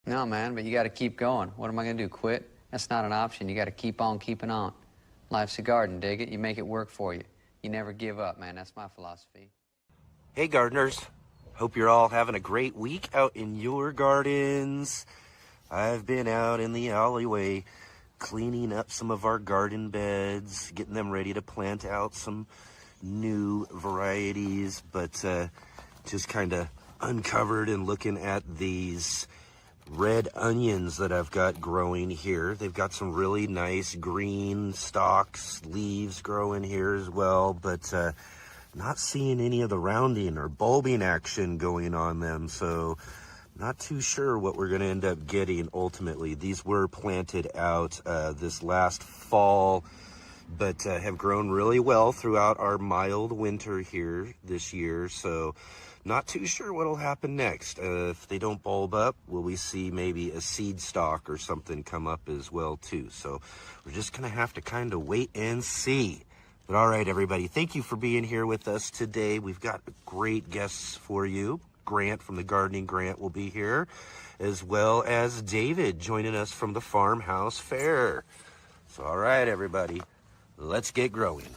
No, man, but you got to keep going. What am I going to do, quit? That's not an option. You got to keep on keeping on. Life's a garden, dig it? You make it work for you. You never give up, man. That's my philosophy. Hey gardeners, hope you're all having a great week out in your gardens. I've been out in the alleyway cleaning up some of our garden beds, getting them ready to plant out some new varieties, but just kind of uncovered and looking at these red onions that I've got growing here. They've got some really nice green stalks, leaves growing here as well, but not seeing any of the rounding or bulbing action going on them, so not too sure what we're going to end up getting ultimately. These were planted out this last fall, but have grown really well throughout our mild winter here this year, so not too sure what'll happen next. If they don't bulb up, will we see maybe a seed stalk or something come up as well too? So we're just going to have to kind of wait and see. But all right, everybody, thank you for being here with us today. We've got great guests for you. Grant from the Gardening Grant will be here, as well as David joining us from the Farmhouse Fair. So all right, everybody, let's get growing.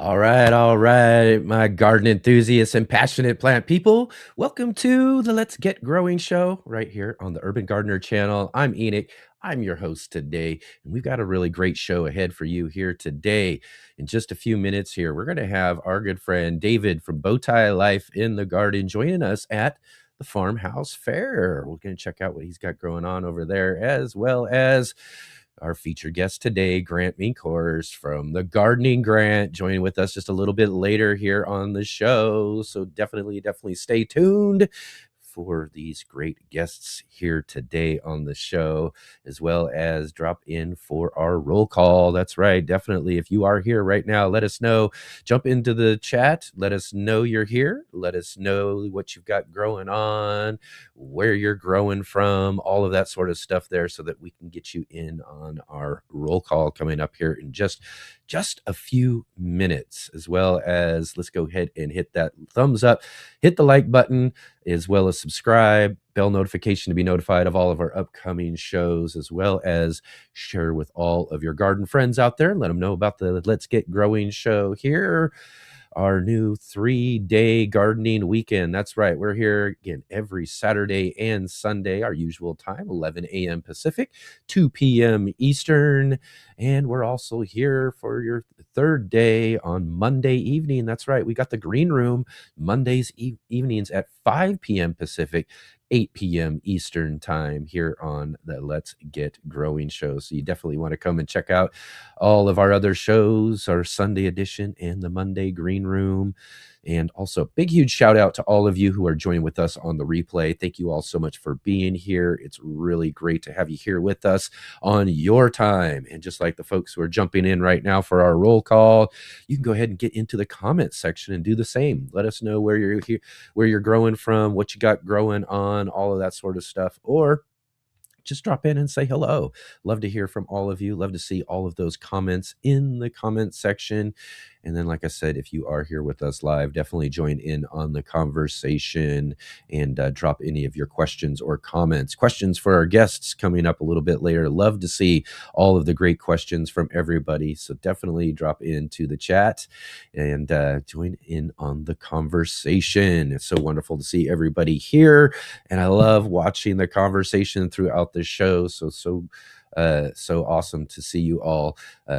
All right, my garden enthusiasts and passionate plant people. Welcome to the Let's Get Growing show right here on the Urban Gardener channel. I'm Enoch. I'm your host today, and we've got a really great show ahead for you here today. In just a few minutes here, we're going to have our good friend David from Bowtie Life in the Garden joining us at the Farmhouse Fair. We're going to check out what he's got going on over there, as well as our featured guest today, Grant Minkhorst from the Gardening Grant, joining with us just a little bit later here on the show. So definitely stay tuned for these great guests here today on the show, as well as drop in for our roll call. That's right. Definitely. If you are here right now, let us know. Jump into the chat. Let us know you're here. Let us know what you've got growing on, where you're growing from, all of that sort of stuff there, so that we can get you in on our roll call coming up here in just a few minutes. As well as, let's go ahead and hit that thumbs up, hit the like button, as well as subscribe, bell notification to be notified of all of our upcoming shows, as well as share with all of your garden friends out there. Let them know about the Let's Get Growing show here, our new 3-day gardening weekend. That's right. We're here again every Saturday and Sunday, our usual time, 11 a.m. Pacific, 2 p.m. Eastern. And we're also here for your third day on Monday evening. That's right. We got the green room Mondays evenings at 5 p.m. Pacific, 8 p.m. Eastern time here on the Let's Get Growing show. So you definitely want to come and check out all of our other shows, our Sunday edition and the Monday green room. And also big, huge shout out to all of you who are joining with us on the replay. Thank you all so much for being here. It's really great to have you here with us on your time. And just like the folks who are jumping in right now for our roll call, you can go ahead and get into the comments section and do the same. Let us know where you're here, where you're growing from, what you got growing on, all of that sort of stuff. Or just drop in and say hello. Love to hear from all of you. Love to see all of those comments in the comment section. And then, like I said, if you are here with us live, definitely join in on the conversation and drop any of your questions or comments. Questions for our guests coming up a little bit later. Love to see all of the great questions from everybody. So definitely drop into the chat and join in on the conversation. It's so wonderful to see everybody here. And I love watching the conversation throughout the show. So awesome to see you all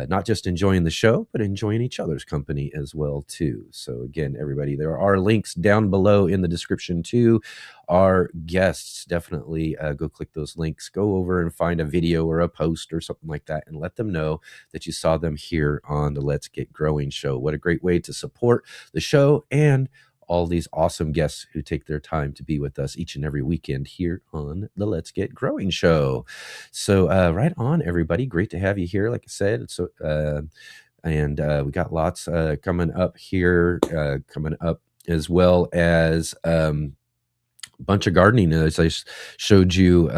not just enjoying the show, but enjoying each other's company as well too. So again, everybody, there are links down below in the description to our guests. Definitely go click those links, go over and find a video or a post or something like that, and let them know that you saw them here on the Let's Get Growing show. What a great way to support the show and all these awesome guests who take their time to be with us each and every weekend here on the Let's Get Growing show. So right on, everybody. Great to have you here. Like I said, so we got lots coming up here, coming up, as well as bunch of gardening. As I showed you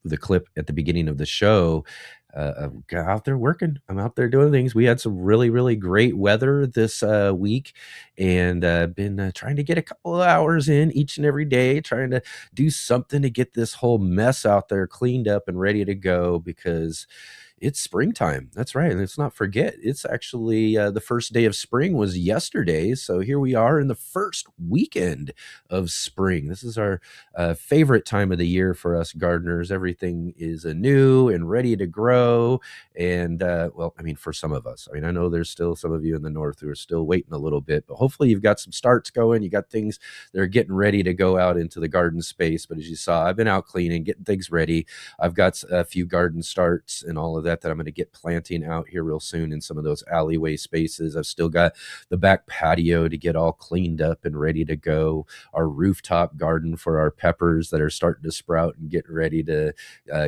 the clip at the beginning of the show, I'm out there working. I'm out there doing things. We had some really, really great weather this week, and been trying to get a couple of hours in each and every day, trying to do something to get this whole mess out there cleaned up and ready to go, because it's springtime. That's right. And let's not forget, it's actually the first day of spring was yesterday. So here we are in the first weekend of spring. This is our favorite time of the year for us gardeners. Everything is anew and ready to grow. And well, I mean, for some of us, I mean, I know there's still some of you in the north who are still waiting a little bit, but hopefully you've got some starts going. You got things that are getting ready to go out into the garden space. But as you saw, I've been out cleaning, getting things ready. I've got a few garden starts and all of that I'm going to get planting out here real soon in some of those alleyway spaces. I've still got the back patio to get all cleaned up and ready to go. Our rooftop garden for our peppers that are starting to sprout and getting ready to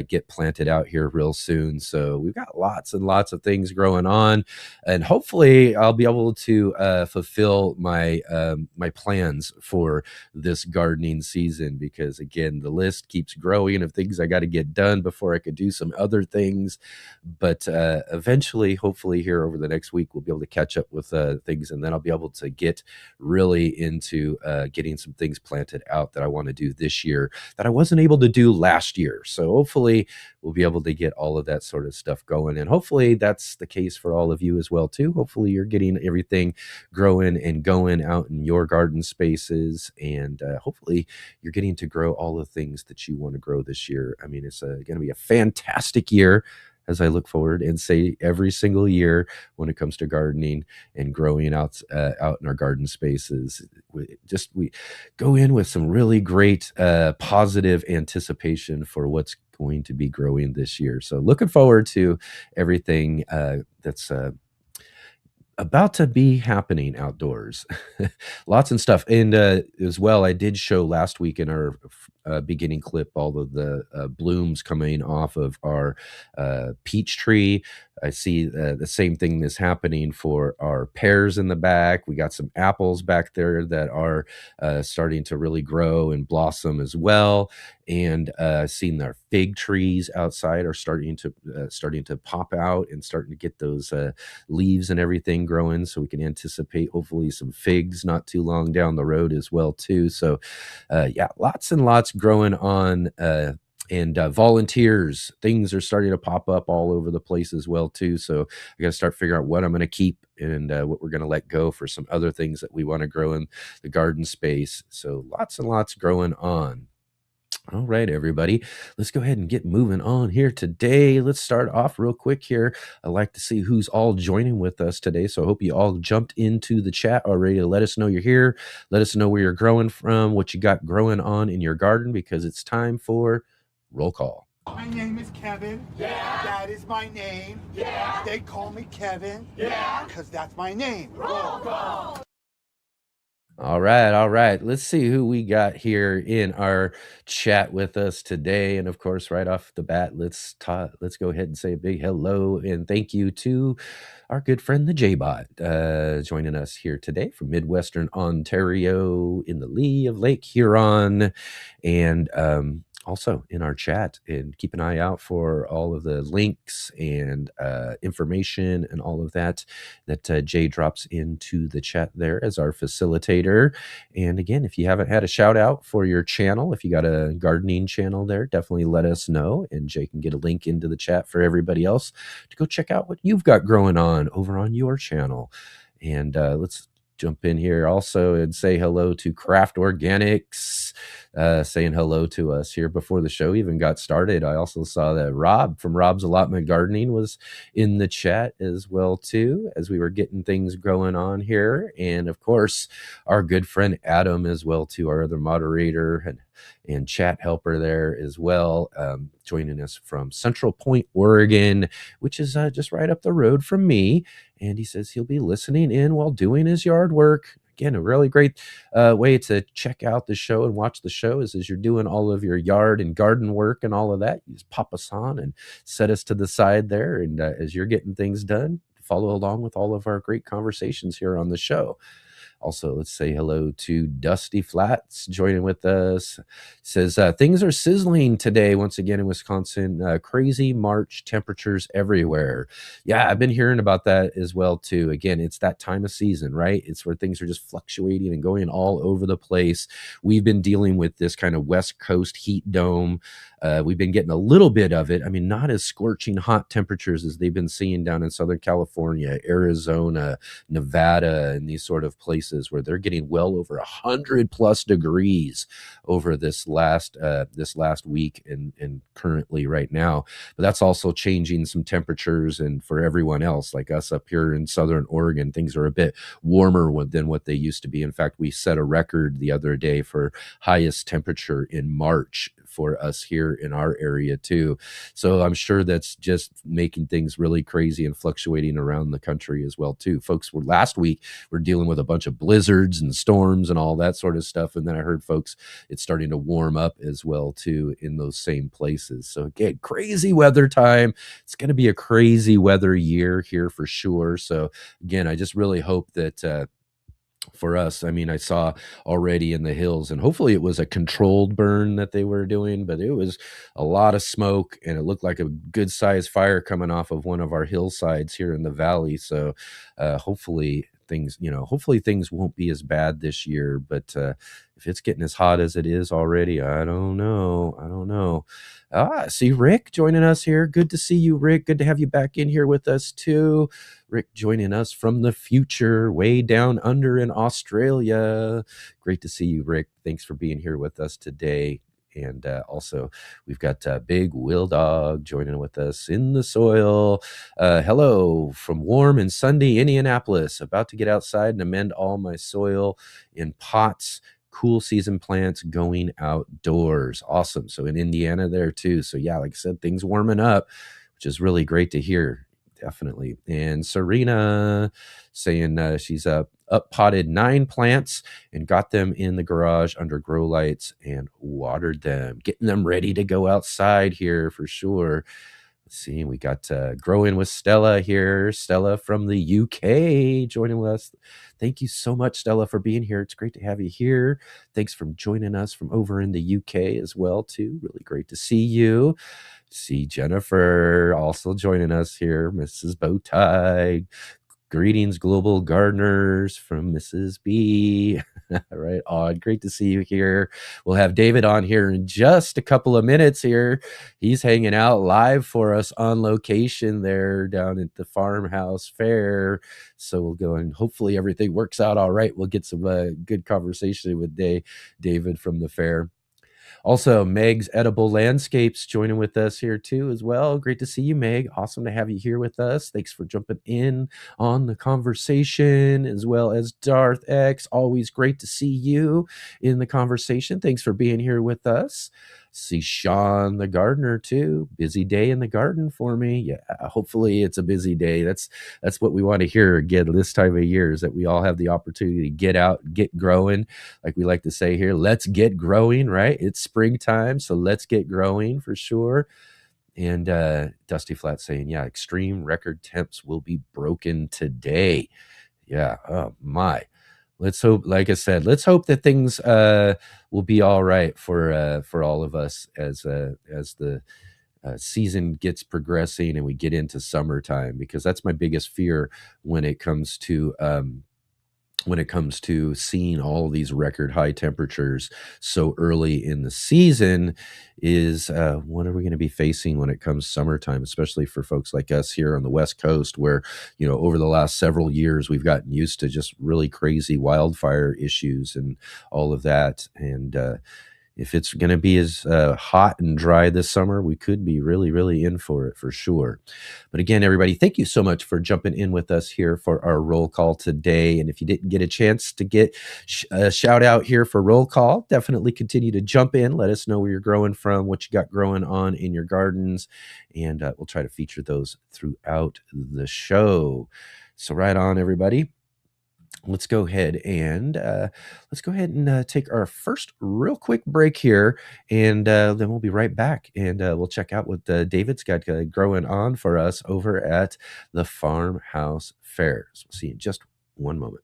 get planted out here real soon. So we've got lots and lots of things growing on, and hopefully I'll be able to fulfill my my plans for this gardening season, because again, the list keeps growing of things I got to get done before I could do some other things. But eventually, hopefully here over the next week, we'll be able to catch up with things, and then I'll be able to get really into getting some things planted out that I want to do this year that I wasn't able to do last year. So hopefully we'll be able to get all of that sort of stuff going, and hopefully that's the case for all of you as well too. Hopefully you're getting everything growing and going out in your garden spaces, and hopefully you're getting to grow all the things that you want to grow this year. I mean, it's going to be a fantastic year, as I look forward and say every single year when it comes to gardening and growing out in our garden spaces. We go in with some really great positive anticipation for what's going to be growing this year. So looking forward to everything that's about to be happening outdoors. Lots and stuff. And as well, I did show last week in our beginning clip all of the blooms coming off of our peach tree. I see the same thing is happening for our pears in the back. We got some apples back there that are starting to really grow and blossom as well. And seeing our fig trees outside are starting to pop out and starting to get those leaves and everything growing, so we can anticipate hopefully some figs not too long down the road as well too. So yeah, lots and lots growing on. And volunteers, things are starting to pop up all over the place as well too. So I got to start figuring out what I'm going to keep and what we're going to let go for some other things that we want to grow in the garden space. So lots and lots growing on. All right, everybody, let's go ahead and get moving on here today. Let's start off real quick here. I'd like to see who's all joining with us today. So I hope you all jumped into the chat already to let us know you're here. Let us know where you're growing from, what you got growing on in your garden, because it's time for roll call. My name is Kevin. Yeah. That is my name. Yeah. They call me Kevin. Yeah. Because that's my name. Roll call. All right. Let's see who we got here in our chat with us today. And of course, right off the bat, let's go ahead and say a big hello and thank you to our good friend the J-Bot joining us here today from Midwestern Ontario in the lee of Lake Huron. And also in our chat, and keep an eye out for all of the links and information and all of that Jay drops into the chat there as our facilitator. And again, if you haven't had a shout out for your channel, if you got a gardening channel there, definitely let us know, and Jay can get a link into the chat for everybody else to go check out what you've got growing on over on your channel. And let's jump in here also and say hello to Craft Organics, saying hello to us here before the show even got started. I also saw that Rob from Rob's Allotment Gardening was in the chat as well too, as we were getting things going on here. And of course, our good friend Adam as well too, our other moderator and chat helper there as well, joining us from Central Point, Oregon, which is just right up the road from me. And he says he'll be listening in while doing his yard work. Again, a really great way to check out the show and watch the show is as you're doing all of your yard and garden work and all of that. You just pop us on and set us to the side there. And as you're getting things done, follow along with all of our great conversations here on the show. Also, let's say hello to Dusty Flats joining with us. Says things are sizzling today once again in Wisconsin. Crazy March temperatures everywhere. Yeah, I've been hearing about that as well too. Again, it's that time of season, right? It's where things are just fluctuating and going all over the place. We've been dealing with this kind of West Coast heat dome. We've been getting a little bit of it. I mean, not as scorching hot temperatures as they've been seeing down in Southern California, Arizona, Nevada, and these sort of places where they're getting well over 100+ degrees over this last week and currently right now. But that's also changing some temperatures, and for everyone else like us up here in Southern Oregon, things are a bit warmer than what they used to be. In fact, we set a record the other day for highest temperature in March for us here in our area too. So I'm sure that's just making things really crazy and fluctuating around the country as well too. Folks were last week we're dealing with a bunch of blizzards and storms and all that sort of stuff, and then I heard folks it's starting to warm up as well too in those same places. So again, crazy weather time. It's going to be a crazy weather year here for sure. So again, I just really hope that for us, I mean, I saw already in the hills, and hopefully it was a controlled burn that they were doing, but it was a lot of smoke and it looked like a good sized fire coming off of one of our hillsides here in the valley. So hopefully things won't be as bad this year. But if it's getting as hot as it is already, I don't know. See Rick joining us here. Good to see you, Rick. Good to have you back in here with us too. Rick joining us from the future, way down under in Australia. Great to see you, Rick. Thanks for being here with us today. And also, we've got Big Will Dog joining with us in the soil. Hello from warm and sunny Indianapolis. About to get outside and amend all my soil in pots. Cool season plants going outdoors. Awesome. So in Indiana there too. So yeah, like I said, things warming up, which is really great to hear. Definitely. And Serena saying she's up potted 9 plants and got them in the garage under grow lights and watered them, getting them ready to go outside here for sure. Let's see, we got Growing with Stella here. Stella from the UK joining with us. Thank you so much, Stella, for being here. It's great to have you here. Thanks for joining us from over in the UK as well, too. Really great to see you. See Jennifer also joining us here, Mrs. Bowtie. Greetings, global gardeners from Mrs. B. Right on. Great to see you here. We'll have David on here in just a couple of minutes here. He's hanging out live for us on location there down at the farmhouse fair. So we'll go and hopefully everything works out all right. We'll get some good conversation with David from the fair. Also, Meg's Edible Landscapes joining with us here too as well. Great to see you, Meg. Awesome to have you here with us. Thanks for jumping in on the conversation, as well as Darth X. Always great to see you in the conversation. Thanks for being here with us. See Sean the gardener too. Busy day in the garden for me. Yeah, hopefully it's a busy day. That's what we want to hear again this time of year, is that we all have the opportunity to get out, get growing. Like we like to say here, let's get growing, right? It's springtime, so let's get growing for sure. And Dusty Flat saying, yeah, extreme record temps will be broken today. Yeah, oh my. Let's hope, like I said, let's hope that things will be all right for all of us as the season gets progressing and we get into summertime, because that's my biggest fear when it comes to seeing all these record high temperatures so early in the season is what are we going to be facing when it comes summertime, especially for folks like us here on the West Coast, where, over the last several years, we've gotten used to just really crazy wildfire issues and all of that. And if it's going to be as hot and dry this summer, we could be really, really in for it for sure. But again, everybody, thank you so much for jumping in with us here for our roll call today. And if you didn't get a chance to get a shout out here for roll call, definitely continue to jump in. Let us know where you're growing from, what you got growing on in your gardens, and we'll try to feature those throughout the show. So right on, everybody. Let's go ahead and take our first real quick break here, and then we'll be right back, and we'll check out what David's got growing on for us over at the Farmhouse Fair. So we'll see you in just one moment.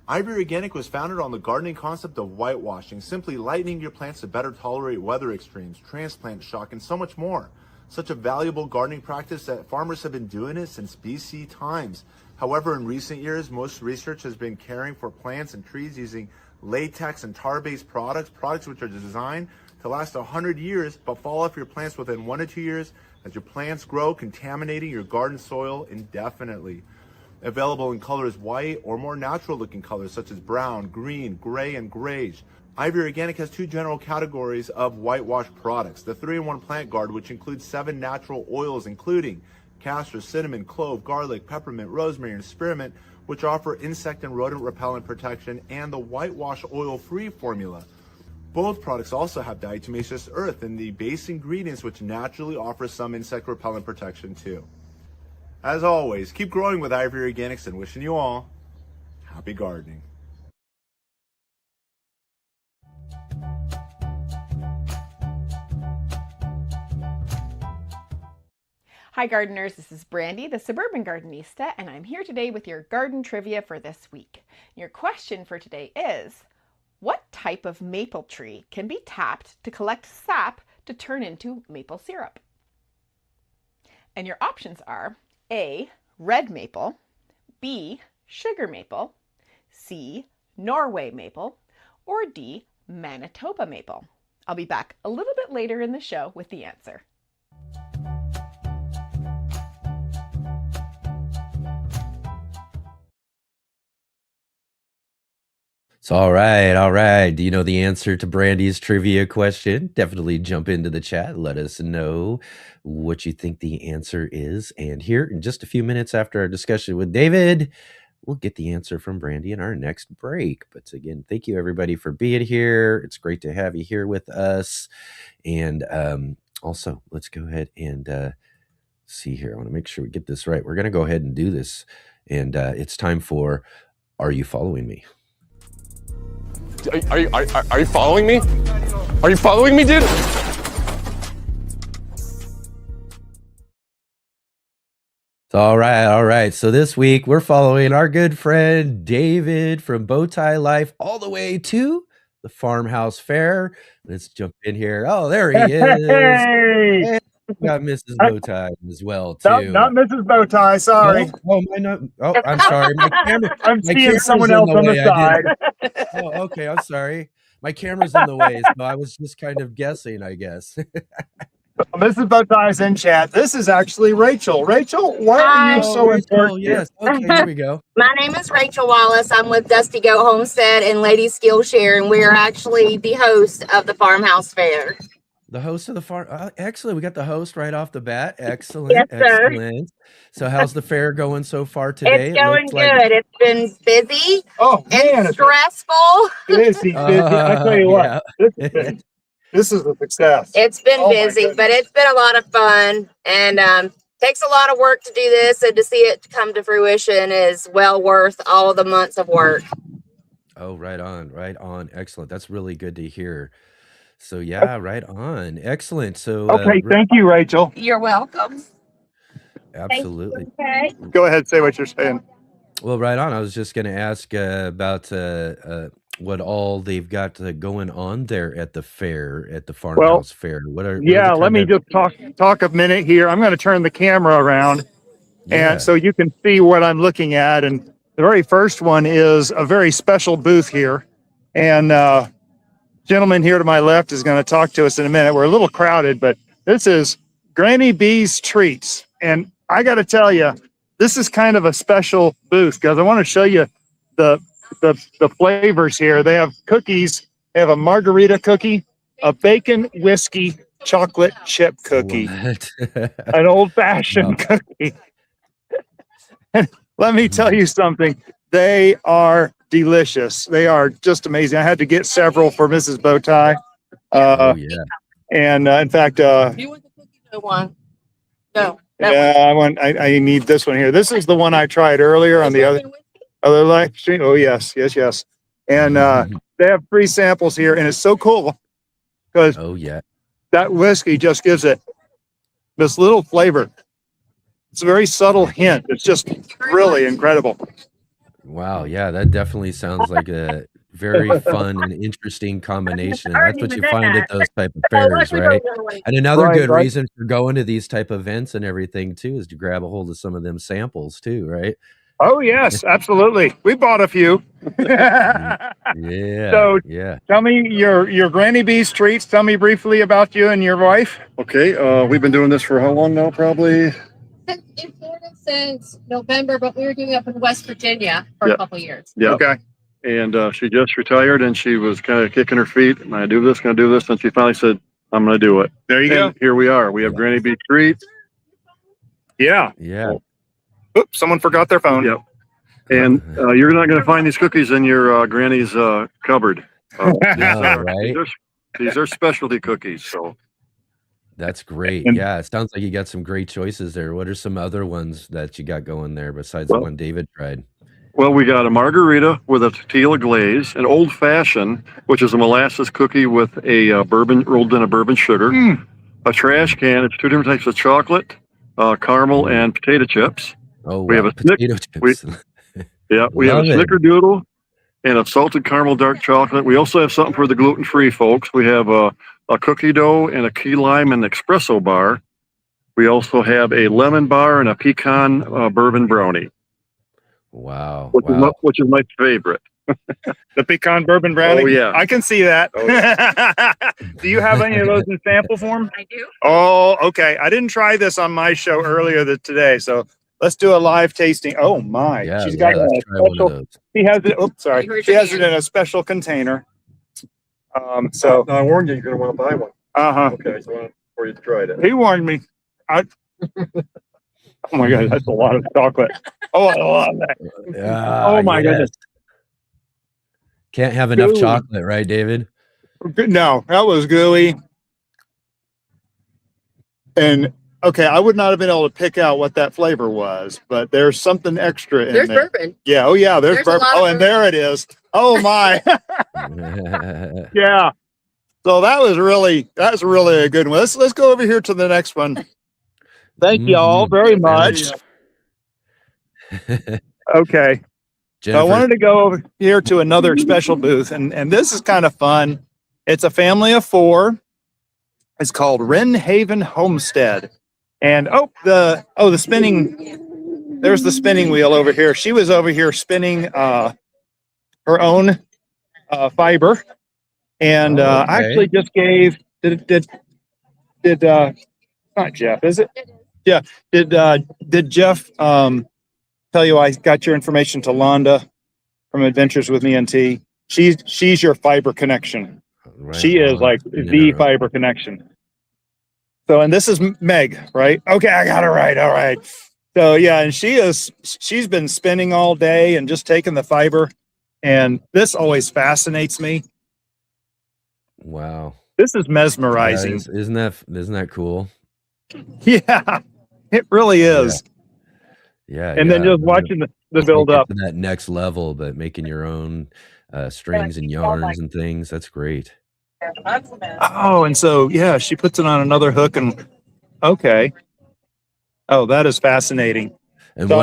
Ivy Organic was founded on the gardening concept of whitewashing, simply lightening your plants to better tolerate weather extremes, transplant shock, and so much more. Such a valuable gardening practice that farmers have been doing it since BC times. However, in recent years, most research has been caring for plants and trees using latex and tar-based products which are designed to last 100 years but fall off your plants within 1 to 2 years as your plants grow, contaminating your garden soil indefinitely. Available in colors white or more natural looking colors such as brown, green, gray, and grayish. Ivy Organic has 2 general categories of whitewash products. The 3-in-1 Plant Guard, which includes 7 natural oils including castor, cinnamon, clove, garlic, peppermint, rosemary, and spearmint, which offer insect and rodent repellent protection, and the whitewash oil-free formula. Both products also have diatomaceous earth in the base ingredients, which naturally offer some insect repellent protection too. As always, keep growing with Ivy Organics and wishing you all happy gardening. Hi gardeners, this is Brandy, the Suburban Gardenista, and I'm here today with your garden trivia for this week. Your question for today is, what type of maple tree can be tapped to collect sap to turn into maple syrup? And your options are A, red maple, B, sugar maple, C, Norway maple, or D, Manitoba maple. I'll be back a little bit later in the show with the answer. So, all right, all right. Do you know the answer to Brandy's trivia question? Definitely jump into the chat. Let us know what you think the answer is. And here in just a few minutes after our discussion with David, we'll get the answer from Brandy in our next break. But again, thank you everybody for being here. It's great to have you here with us. And also, let's go ahead and see here. I want to make sure we get this right. We're going to go ahead and do this. And it's time for Are You Following Me? Are you following me? Are you following me, dude? All right, all right. So this week we're following our good friend David from Bowtie Life all the way to the Farmhouse Fair. Let's jump in here. Oh, there he is. Hey, we got Mrs. Bowtie as well too. Not Mrs. Bowtie. Sorry. I'm sorry. My camera. I'm seeing someone else on the side. Oh, okay. I'm sorry. My camera's in the way, so I was just kind of guessing, I guess. Mrs. Bowtie's in chat. This is actually Rachel. Rachel, why are you so important? Yes. Okay, here we go. My name is Rachel Wallace. I'm with Dusty Goat Homestead and Lady Skillshare, and we are actually the host of the Farmhouse Fair. The host of the farm. Excellent. We got the host right off the bat. Excellent. Yes, sir. Excellent. So how's the fair going so far today? It's going good. It's been busy and stressful. Busy. I tell you what, this is a success. It's been busy, but it's been a lot of fun, and takes a lot of work to do this, and to see it come to fruition is well worth all the months of work. Oh, right on. Right on. Excellent. That's really good to hear. So yeah, right on. Excellent. So okay, thank you, Rachel. You're welcome. Absolutely. Okay. Go ahead, say what you're saying. Well, right on. I was just going to ask about what all they've got going on there at the fair, at the Farmhouse Fair. Let me just talk a minute here. I'm going to turn the camera around, and so you can see what I'm looking at. And the very first one is a very special booth here, and gentleman here to my left is going to talk to us in a minute. We're a little crowded, but this is Granny B's Treats. And I got to tell you, this is kind of a special booth because I want to show you the flavors here. They have cookies. They have a margarita cookie, a bacon whiskey chocolate chip cookie, an old fashioned cookie. And let me tell you something. They are delicious. They are just amazing. I had to get several for Mrs. Bowtie. And in fact, Do you want the cookie dough one? No. I need this one here. This is the one I tried earlier on the other live stream. Oh yes. And they have free samples here, and it's so cool because that whiskey just gives it this little flavor. It's a very subtle hint. It's just really incredible. Wow, yeah, that definitely sounds like a very fun and interesting combination, and that's what you find at those type of fairs, right? And another Right, good right. reason for going to these type of events and everything too is to grab a hold of some of them samples too, right? Oh yes, absolutely. We bought a few. Yeah, So yeah. tell me your Granny B's treats. Tell me briefly about you and your wife. Okay, we've been doing this for how long now? Probably. In Florida since November, but we were doing it up in West Virginia for a couple years. Yeah. Okay. And she just retired, and she was kind of kicking her feet. Am I gonna do this? Gonna do this? And she finally said, "I'm gonna do it." There you And go. here we are. We have Granny B treats. Yeah. Yeah. Oops, someone forgot their phone. Yep. And you're not going to find these cookies in your granny's cupboard. No, right? These are specialty cookies. So That's great. And- Yeah, it sounds like you got some great choices there. What are some other ones that you got going there besides the one David tried? Well, we got a margarita with a tortilla glaze, an old fashioned, which is a molasses cookie with a bourbon rolled in a bourbon sugar, a trash can. It's two different types of chocolate, caramel, and potato chips. Oh, We have wow. a snick- Potato chips. we have a Love it. snickerdoodle and a salted caramel dark chocolate. We also have something for the gluten-free folks. We have a cookie dough and a key lime and espresso bar. We also have a lemon bar and a pecan bourbon brownie, Wow. which, Wow. which is my favorite. The pecan bourbon brownie. Oh, yeah. I can see that. Oh, Do you have any of those in sample form? I do. Oh, okay. I didn't try this on my show earlier today, so let's do a live tasting. Oh my! Yeah, She's got let's a try one of special. those. She has it. Oops, sorry. You heard She your has it hand. in a special container. So I warned you you're going to want to buy one. Okay, so before you tried it. He warned me. Oh my god, that's a lot of chocolate. Oh, I love that. Oh my goodness. Can't have enough Gooey. chocolate, right, David? No, that was gooey. And okay, I would not have been able to pick out what that flavor was, but there's something extra in There's there. bourbon. Yeah. Oh yeah. There's There's a bourbon. lot of Oh, and there it is. Oh my. Yeah. Yeah. So that was really a good one. Let's go over here to the next one. Thank you all very much. Okay. So I Jennifer, wanted to go over here to another special booth, and this is kind of fun. It's a family of 4. It's called Wren Haven Homestead. And the spinning, there's the spinning wheel over here. She was over here spinning her own fiber. And I okay. actually just gave did not Jeff, is it? Yeah. Did Jeff tell you I got your information to Londa from Adventures with Me and T? She's your fiber connection. Right She is on. like the fiber connection. So, and this is Meg, right? Okay, I got it right. All right. So yeah, and she's been spinning all day and just taking the fiber. And this always fascinates me. Wow. This is mesmerizing. Isn't that cool? Yeah, it really is. Yeah. And then just watching the build up. To that next level, but making your own strings and yarns and things. That's great. Oh, and so yeah, she puts it on another hook and okay. Oh, that is fascinating. And So,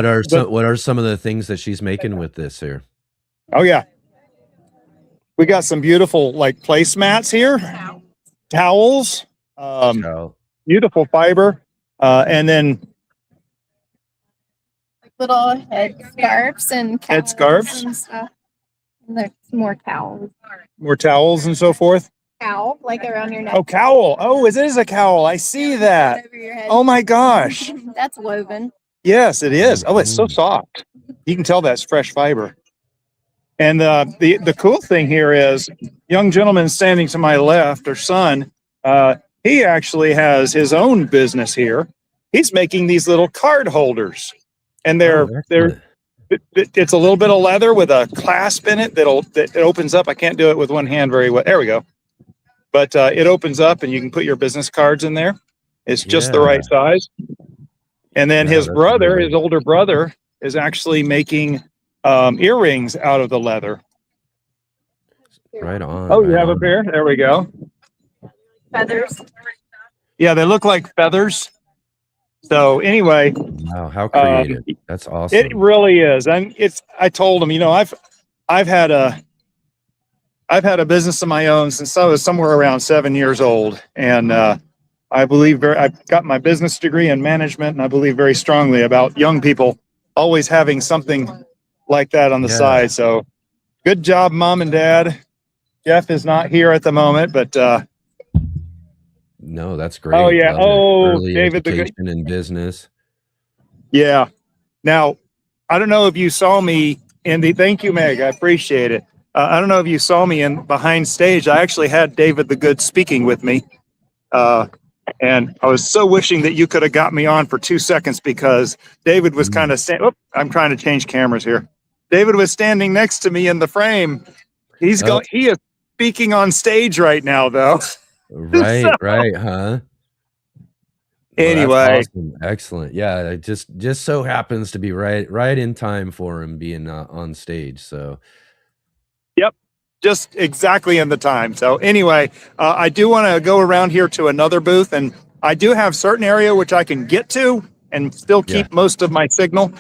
what are some of the things that she's making with this here? Oh yeah. We got some beautiful like placemats here. Towels. Ciao. Beautiful fiber. And then little head scarves and Head cowls scarves? and stuff. And there's more towels. more towels and so forth. Cowl, like around your neck. Oh, cowl. Oh, it is a cowl. I see that. Over your head. Oh my gosh. That's woven. Yes, it is. Oh, it's so soft. You can tell that's fresh fiber. And the cool thing here is, young gentleman standing to my left, her son, he actually has his own business here. He's making these little card holders, and it's a little bit of leather with a clasp in it that opens up. I can't do it with one hand very well. There we go. But it opens up, and you can put your business cards in there. It's just the right size. And then his brother, his older brother, is actually making earrings out of the leather. Right on. Oh, you have a pair? There we go. Feathers. Yeah, they look like feathers. So anyway, Wow, how creative. That's awesome. it really is. I told him, I've had a business of my own since I was somewhere around 7 years old. And I've got my business degree in management, and I believe very strongly about young people always having something like that on the Yeah. side. So good job, Mom and Dad. Jeff is not here at the moment, but No, that's great. oh yeah. Love it. Oh, Early David, education and business. yeah. Now, I don't know if you saw me thank you, Meg. I appreciate it. I don't know if you saw me in behind stage. I actually had David the Good speaking with me. And I was so wishing that you could have got me on for 2 seconds, because David was kind of I'm trying to change cameras here. David was standing next to me in the frame. He is speaking on stage right now, though. Right, right, huh? Well, Anyway, that's awesome. Excellent. Yeah, it just so happens to be right in time for him being on stage. So yep, just exactly in the time. So anyway, I do want to go around here to another booth, and I do have certain area which I can get to and still keep most of my signal.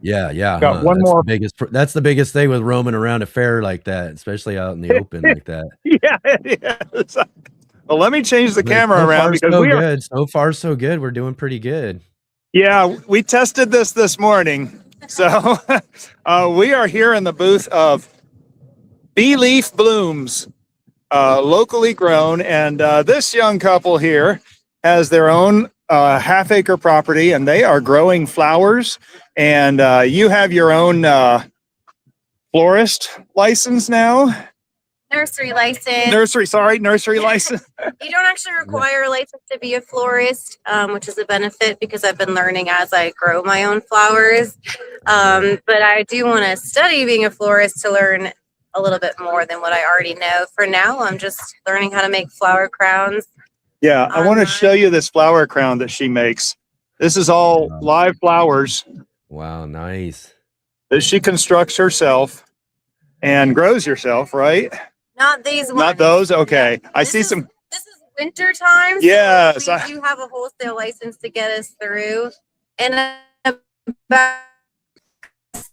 Yeah, got one more. That's the biggest thing with roaming around a fair like that, especially out in the open like that. Yeah, it is. Well, let me change the camera so around, far, because so we are good. So far, so good. We're doing pretty good. Yeah, we tested this morning. So we are here in the booth of Bee Leaf Blooms, locally grown. And this young couple here has their own half-acre property, and they are growing flowers. And you have your own florist license now? Nursery license. Nursery license. You don't actually require a license to be a florist, which is a benefit because I've been learning as I grow my own flowers. But I do want to study being a florist to learn a little bit more than what I already know. For now, I'm just learning how to make flower crowns. Yeah, I want to show you this flower crown that she makes. This is all live flowers. Wow, nice. That she constructs herself and grows herself, right? Not these ones. Not those? Okay. I see some. This is winter time. Yes. So we do have a wholesale license to get us through. And about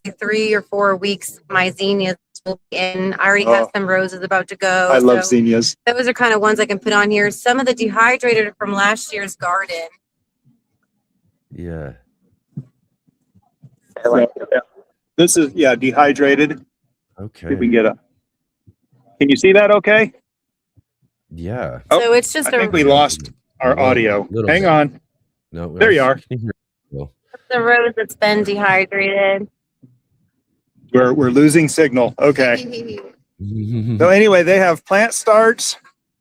3 or 4 weeks, my zinnias will be in. I already have some roses about to go. I love zinnias. Those are kind of ones I can put on here. Some of the dehydrated are from last year's garden. Yeah. This is, dehydrated. Okay. Did we get a. Can you see that okay? Yeah. So it's just I think we lost our audio. Hang on. No, there you are. The rose that's been dehydrated. We're losing signal. Okay. So anyway, they have plant starts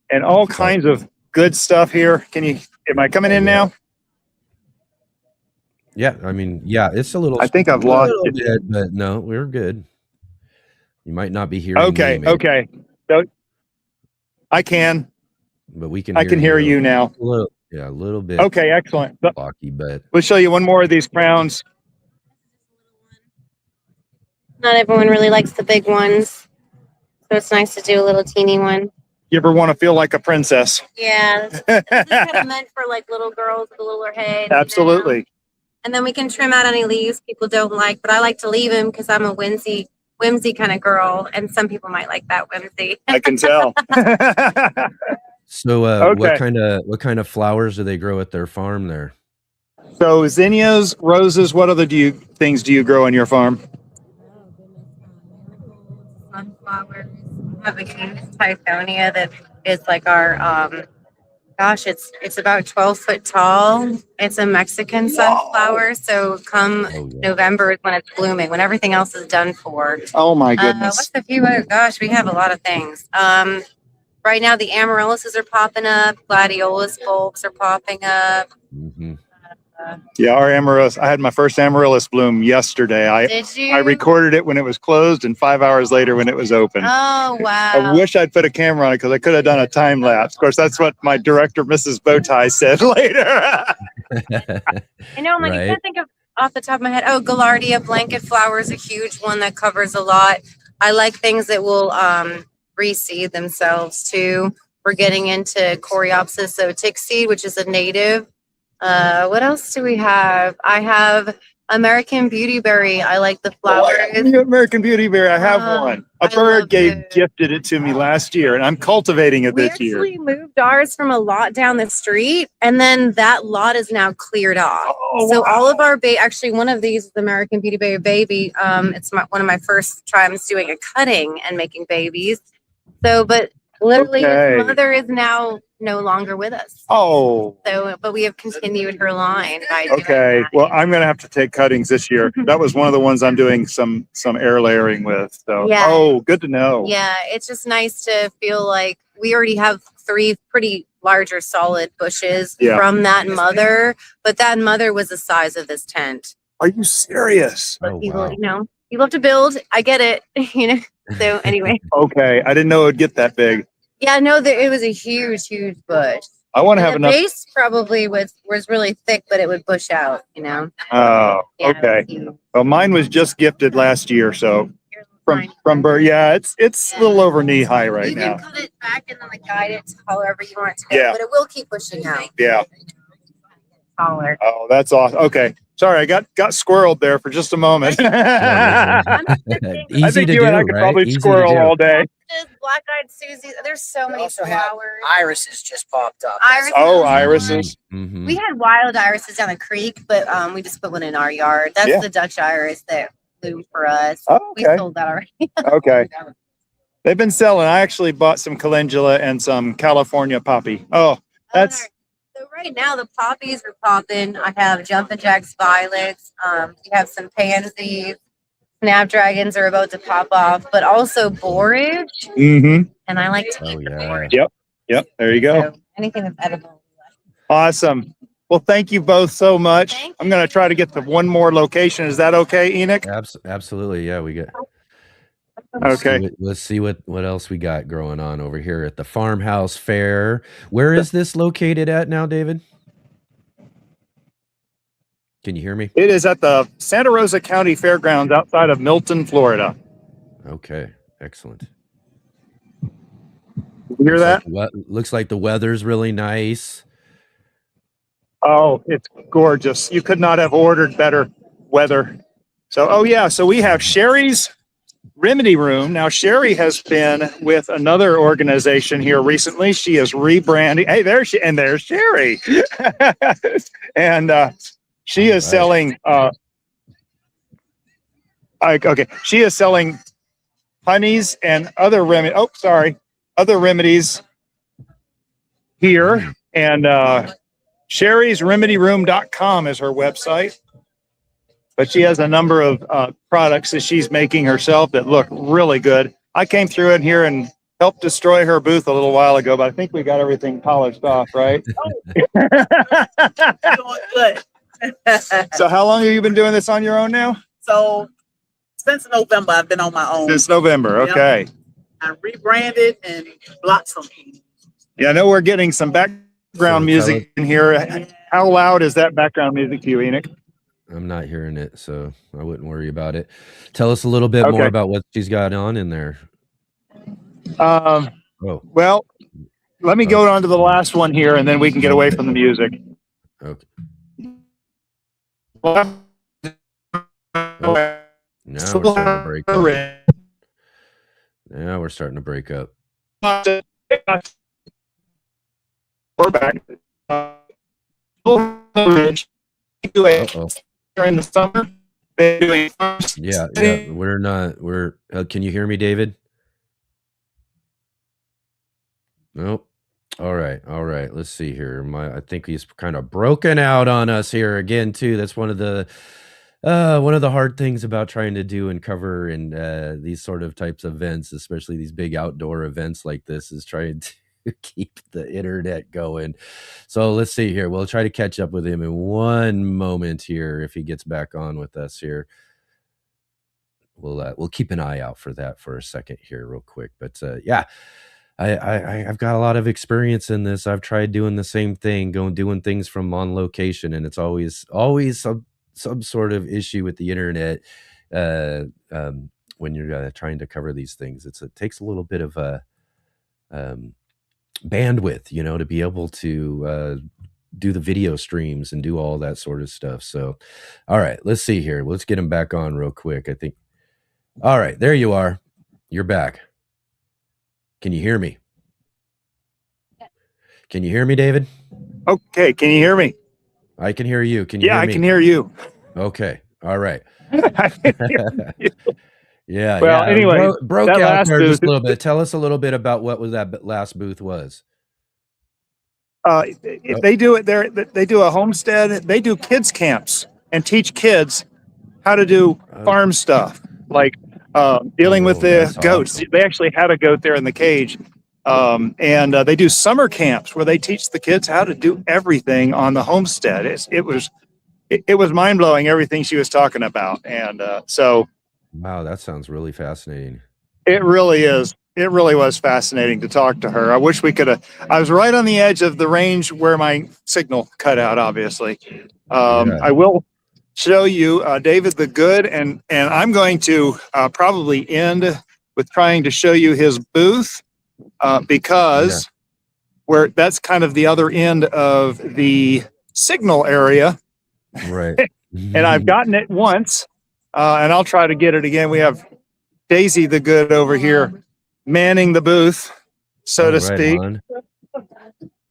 and all kinds of good stuff here. Am I coming in now? Yeah, I mean, it's a little. I think I've lost it, bit, but no, we're good. You might not be hearing. Okay, me, okay. So I can. But we can. I can hear you now. A little bit. Okay, excellent. Blocky, but we'll show you one more of these crowns. Not everyone really likes the big ones, so it's nice to do a little teeny one. You ever want to feel like a princess? Yeah, this is kind of meant for like little girls with a littler head. Absolutely. You know? And then we can trim out any leaves people don't like, but I like to leave them because I'm a whimsy kind of girl, and some people might like that whimsy. I can tell. So, okay. what kind of flowers do they grow at their farm there? So zinnias, roses. What other things do you grow on your farm? Sunflowers. I have a huge Tithonia that is like our it's about 12 foot tall. It's a Mexican sunflower. So come November is when it's blooming, when everything else is done for. Oh my goodness. What's a few other? Gosh, we have a lot of things. Right now the amaryllises are popping up. Gladiolus bulbs are popping up. Mm-hmm. Yeah, our amaryllis. I had my first amaryllis bloom yesterday. Did you? I recorded it when it was closed and 5 hours later when it was open. Oh, wow. I wish I'd put a camera on it because I could have done a time lapse. Of course, that's what my director, Mrs. Bowtie, said later. I know, I'm like, I can't think of off the top of my head. Oh, Gaillardia blanket flower is a huge one that covers a lot. I like things that will reseed themselves too. We're getting into Coreopsis zotique seed, which is a native What else do we have? I have American Beautyberry. I like the flowers. American Beautyberry. I have one. A bird gifted it to me last year, and I'm cultivating it this year. We actually moved ours from a lot down the street, and then that lot is now cleared off. So all of our actually one of these is the American Beautyberry baby. It's one of my first times doing a cutting and making babies. So, but literally, his mother is now no longer with us. Oh. So, but we have continued her line by doing that. Well, I'm gonna have to take cuttings this year. That was one of the ones I'm doing some air layering with. So, oh, good to know. Yeah, it's just nice to feel like we already have 3 pretty larger solid bushes from that mother, but that mother was the size of this tent. Are you serious? But people, you love to build. I get it, So anyway. Okay, I didn't know it would get that big. Yeah, no, it was a huge bush. I want to have enough. The base probably was really thick, but it would bush out, Oh, okay. Well, mine was just gifted last year, so from bird. Yeah, it's a little over knee high right now. You can cut it back and then guide it to however you want it to go, but it will keep pushing out. Yeah. Taller. Oh, that's awesome. Okay. Sorry, I got squirreled there for just a moment. Easy I think to you do, and I could right? probably Easy to squirrel do. all day. Black-eyed Susie. There's so many flowers. Irises just popped up. Irises. Mm-hmm. We had wild irises down the creek, but we just put one in our yard. That's the Dutch iris that bloomed for us. Oh, okay. We sold that already. Okay. They've been selling. I actually bought some calendula and some California poppy. Oh, that's. So right now the poppies are popping. I have jumping jacks, violets. We have some pansies. Snapdragons are about to pop off, but also borage. Mm-hmm. And I like to eat the borage. Yep. There you go. So anything that's edible. Awesome. Well, thank you both so much. I'm going to try to get to one more location. Is that okay, Enoch? Absolutely. Yeah, we get. Okay. Let's see what else we got growing on over here at the Farmhouse Fair. Where is this located at now, David? Can you hear me? It is at the Santa Rosa County Fairgrounds outside of Milton, Florida. Okay, excellent. You hear that? Looks like the weather's really nice. Oh, it's gorgeous. You could not have ordered better weather. So, so we have Sherry's Remedy Room. Now, Sherry has been with another organization here recently. She is rebranding. Hey, there's Sherry. And she is selling she is selling honeys and other remedies here. And sherrysremedyroom.com is her website. But she has a number of products that she's making herself that look really good. I came through in here and helped destroy her booth a little while ago, but I think we got everything polished off, right? Doing good. So how long have you been doing this on your own now? So since November, I've been on my own. Since November, okay. I rebranded and blocked some people. Yeah, I know we're getting some background music in here. How loud is that background music to you, Enoch? I'm not hearing it, so I wouldn't worry about it. Tell us a little bit more about what she's got on in there. Well, let me go on to the last one here, and then we can get away from the music. Okay. Now we're starting to break up. We're back. During the summer, we're not. Can you hear me, David? Nope. All right. Let's see here. I think he's kind of broken out on us here again too. That's one of the hard things about trying to do and cover in these sort of types of events, especially these big outdoor events like this, is trying to keep the internet going. So let's see here. We'll try to catch up with him in one moment here if he gets back on with us here. We'll keep an eye out for that for a second here real quick. But I've got a lot of experience in this. I've tried doing the same thing, doing things from on location, and it's always some sort of issue with the internet when you're trying to cover these things. It takes a little bit of a bandwidth, to be able to do the video streams and do all that sort of stuff. So, all right, let's see here. Let's get him back on real quick. I think. All right, there you are. You're back. Can you hear me? Can you hear me, David? Okay, can you hear me? I can hear you. Can you Yeah, hear I me? can hear you. Okay. All right. I can hear you. Yeah. Well, yeah. anyway, broke that out last there just booth- a little bit. Tell us a little bit about what was that last booth was. They do it there. They do a homestead. They do kids camps and teach kids how to do farm stuff, like dealing with the that's goats. awesome. They actually had a goat there in the cage. And they do summer camps where they teach the kids how to do everything on the homestead. It was mind blowing, everything she was talking about. And so Wow, that sounds really fascinating. it really is. It really was fascinating to talk to her. I wish we could have. I was right on the edge of the range where my signal cut out, obviously. I will show you David the Good, and I'm going to probably end with trying to show you his booth because where that's kind of the other end of the signal area. Right. And I've gotten it once, and I'll try to get it again. We have Daisy the Good over here manning the booth, so to speak.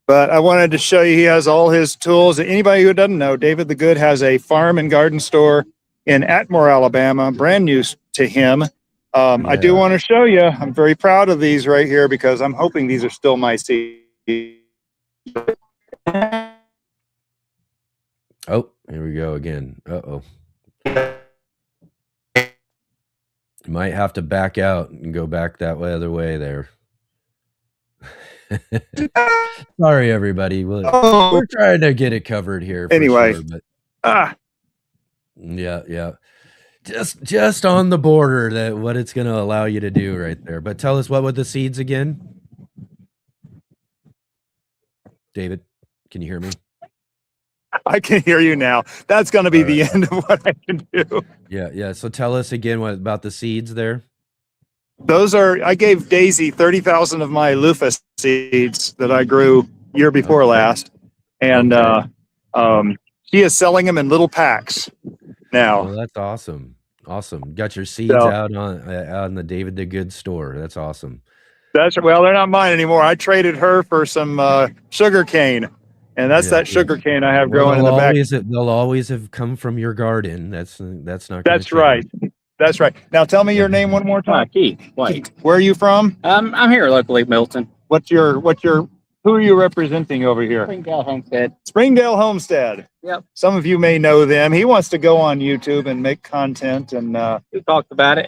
But I wanted to show you, he has all his tools. Anybody who doesn't know, David the Good has a farm and garden store in Atmore, Alabama, brand new to him. I do want to show you, I'm very proud of these right here because I'm hoping these are still my seeds. Oh, here we go again. Uh-oh. Might have to back out and go back that other way there. Sorry, everybody. We're trying to get it covered here. Anyway. Sure, but, yeah. Just on the border that what it's going to allow you to do right there. But tell us what were the seeds again? David, can you hear me? I can hear you now. That's going to be the end of what I can do. Yeah. So tell us again what about the seeds there. Those are, I gave Daisy 30,000 of my loofah seeds that I grew year before last. And she is selling them in little packs now. Well, that's awesome. Awesome. Got your seeds out on the David the Good store. That's awesome. Well, they're not mine anymore. I traded her for some sugar cane. And that's that sugar cane I have growing in the back. They'll always have come from your garden. That's not. That's right. That's right. Now tell me your name one more time. Keith White. Where are you from? I'm here locally, Milton. Who are you representing over here? Springdale Homestead. Springdale Homestead. Yep. Some of you may know them. He wants to go on YouTube and make content, and we talked about it.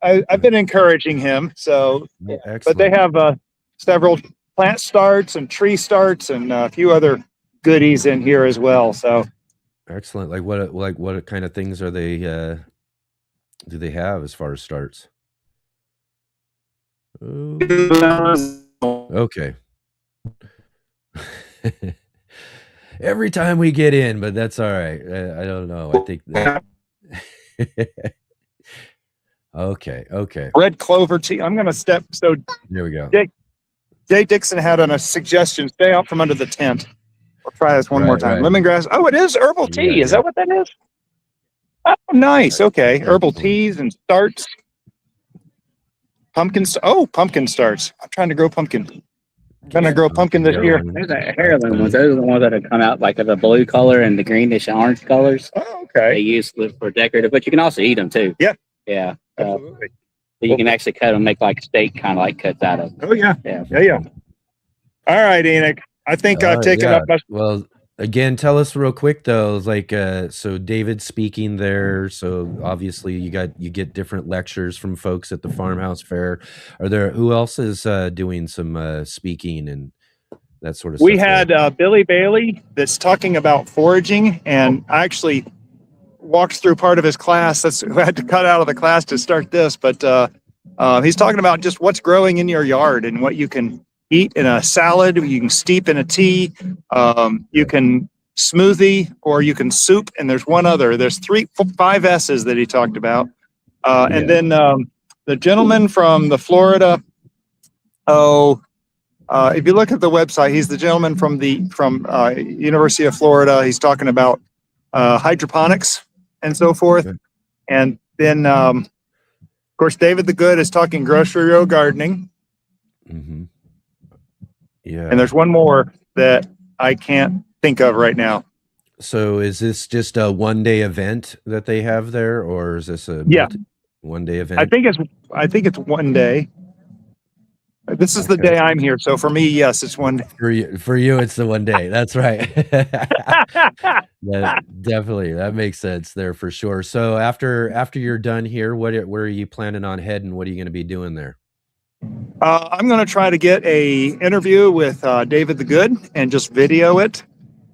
I've been encouraging him. So, but they have several plant starts and tree starts and a few other goodies in here as well. So excellent. Like what kind of things are they do they have as far as starts? Okay. Every time we get in, but that's all right. I don't know. I think that okay. Red clover tea. I'm gonna step. So there we go. Jay Dixon had a suggestion. Stay out from under the tent. We'll try this one more time. Lemongrass. Oh, it is herbal tea. Is that what that is? Oh, nice. Okay. Herbal teas and starts. Pumpkin starts. I'm trying to grow pumpkin. I'm trying to grow pumpkin this year. There's the heirloom ones. Those are the ones that have come out like the blue color and the greenish and orange colors. Oh, okay. They use for decorative, but you can also eat them too. Yeah. Yeah. Absolutely. So you can actually cut them, make like steak, kind of like cuts out of. Oh yeah. Yeah. All right, Enoch. I think I've taken up my. Well, again, tell us real quick though. Like, so David's speaking there. So obviously, you get different lectures from folks at the farmhouse fair. Who else is doing some speaking and that sort of stuff? We had Billy Bailey that's talking about foraging, and I actually walked through part of his class. I had to cut out of the class to start this, but he's talking about just what's growing in your yard and what you can eat in a salad, you can steep in a tea, you can smoothie, or you can soup, and there's one other. There's 5 S's that he talked about. And then the gentleman from the Florida, if you look at the website, he's the gentleman from University of Florida. He's talking about hydroponics and so forth. And then, of course, David the Good is talking grocery row gardening. Mm-hmm. Yeah. And there's one more that I can't think of right now. So is this just a one-day event that they have there, or is this a one-day event? I think it's one day. This is the Okay. day I'm here, so for me, yes, it's one day. For you, it's the one day. That's right. Definitely, that makes sense there for sure. So after you're done here, where are you planning on heading? What are you going to be doing there? I'm going to try to get a interview with David the Good and just video it,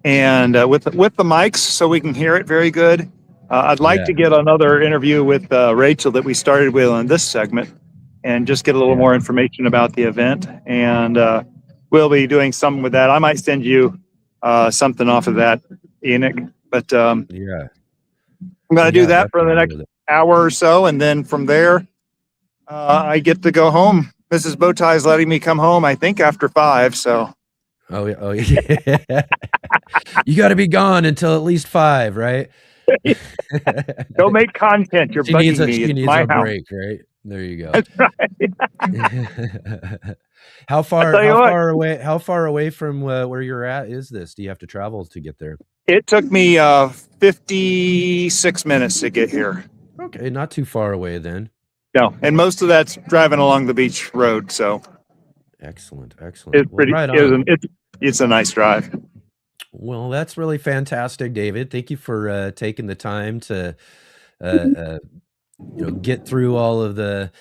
and with the mics so we can hear it very good. I'd like to get another interview with Rachel that we started with on this segment, and just get a little more information about the event. And we'll be doing something with that. I might send you something off of that, Enoch. But I'm going to do that for the next hour or so, and then from there, I get to go home. Mrs. Bowtie is letting me come home, I think, after 5. So. Oh yeah. You got to be gone until at least 5, right? Don't make content. You're bugging me. She It's needs my a house. break, right? There you go. That's right. How far away from where you're at is this? Do you have to travel to get there? It took me 56 minutes to get here. Okay, not too far away then. No, and most of that's driving along the beach road. So excellent. It's Well, pretty. right on. It's a nice drive. Well, that's really fantastic, David. Thank you for taking the time to get through all of the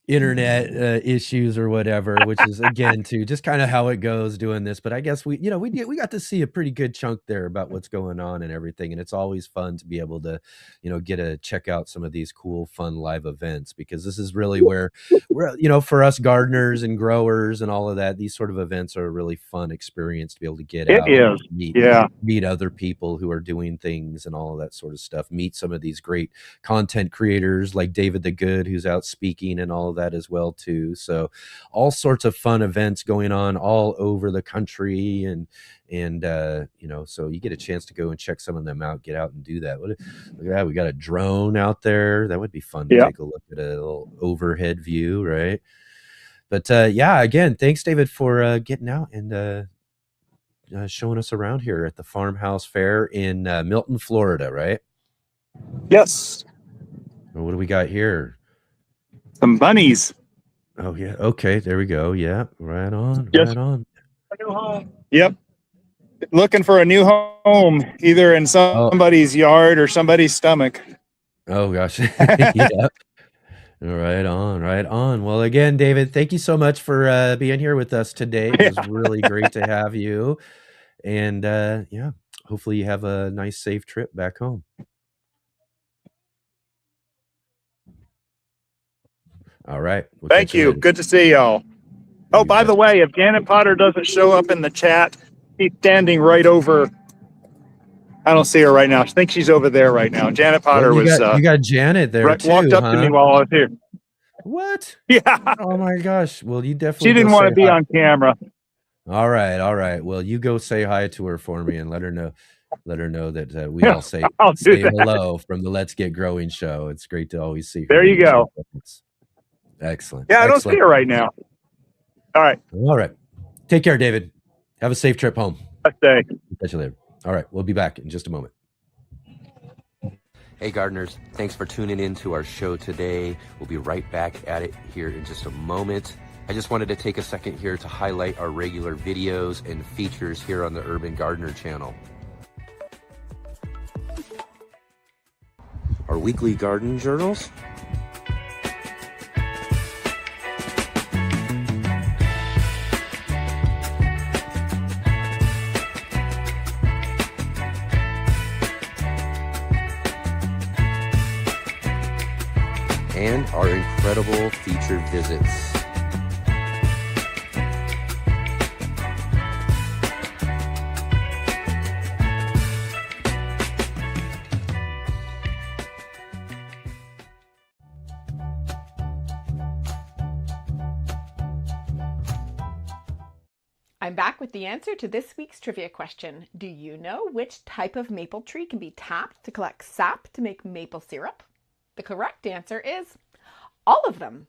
internet issues or whatever, which is again to just kind of how it goes doing this. But I guess we got to see a pretty good chunk there about what's going on and everything, and it's always fun to be able to get to check out some of these cool fun live events, because this is really where for us gardeners and growers and all of that, these sort of events are a really fun experience to be able to get out and meet other people who are doing things and all of that sort of stuff, meet some of these great content creators like David the Good, who's out speaking and all of that as well too. So all sorts of fun events going on all over the country, and so you get a chance to go and check some of them out, get out and do that. Look at that, we got a drone out there. That would be fun to take a look at, a little overhead view, right? But again, thanks, David, for getting out and showing us around here at the Farmhouse Fair in Milton, Florida, right? Yes. Well, what do we got here? Some bunnies. Oh yeah. Okay. There we go. Yeah. Right on. Right on. A new home. Yep. Looking for a new home, either in somebody's yard or somebody's stomach. Oh gosh. Yeah. Right on. Right on. Well, again, David, thank you so much for being here with us today. It was really great to have you. And hopefully you have a nice, safe trip back home. All right. We'll Thank you. Good to see y'all. Oh, by the way, if Janet Potter doesn't show up in the chat, she's standing right over. I don't see her right now. I think she's over there right now. Janet Potter you got Janet there too, walked up to me while I was here. What? Yeah. Oh my gosh. Well, you definitely. She didn't want to be on camera. All right. Well, you go say hi to her for me and let her know that we all say hello from the Let's Get Growing show. It's great to always see her. There you go. Excellent. Yeah, I don't see her right now. All right. Take care, David. Have a safe trip home. Best day. Catch you later. All right. We'll be back in just a moment. Hey gardeners, thanks for tuning in to our show today. We'll be right back at it here in just a moment. I just wanted to take a second here to highlight our regular videos and features here on the Urban Gardener channel. Our weekly garden journals, and our incredible featured visits. I'm back with the answer to this week's trivia question. Do you know which type of maple tree can be tapped to collect sap to make maple syrup? The correct answer is all of them.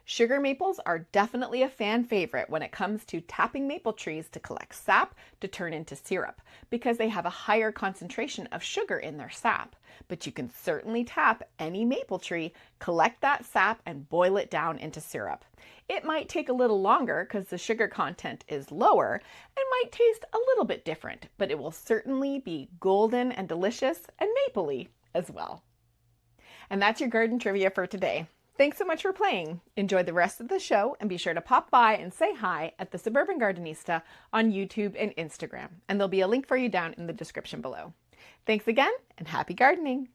Sugar maples are definitely a fan favorite when it comes to tapping maple trees to collect sap to turn into syrup, because they have a higher concentration of sugar in their sap. But you can certainly tap any maple tree, collect that sap, and boil it down into syrup. It might take a little longer because the sugar content is lower and might taste a little bit different, but it will certainly be golden and delicious and mapley as well. And that's your garden trivia for today. Thanks so much for playing. Enjoy the rest of the show and be sure to pop by and say hi at the Suburban Gardenista on YouTube and Instagram. And there'll be a link for you down in the description below. Thanks again and happy gardening.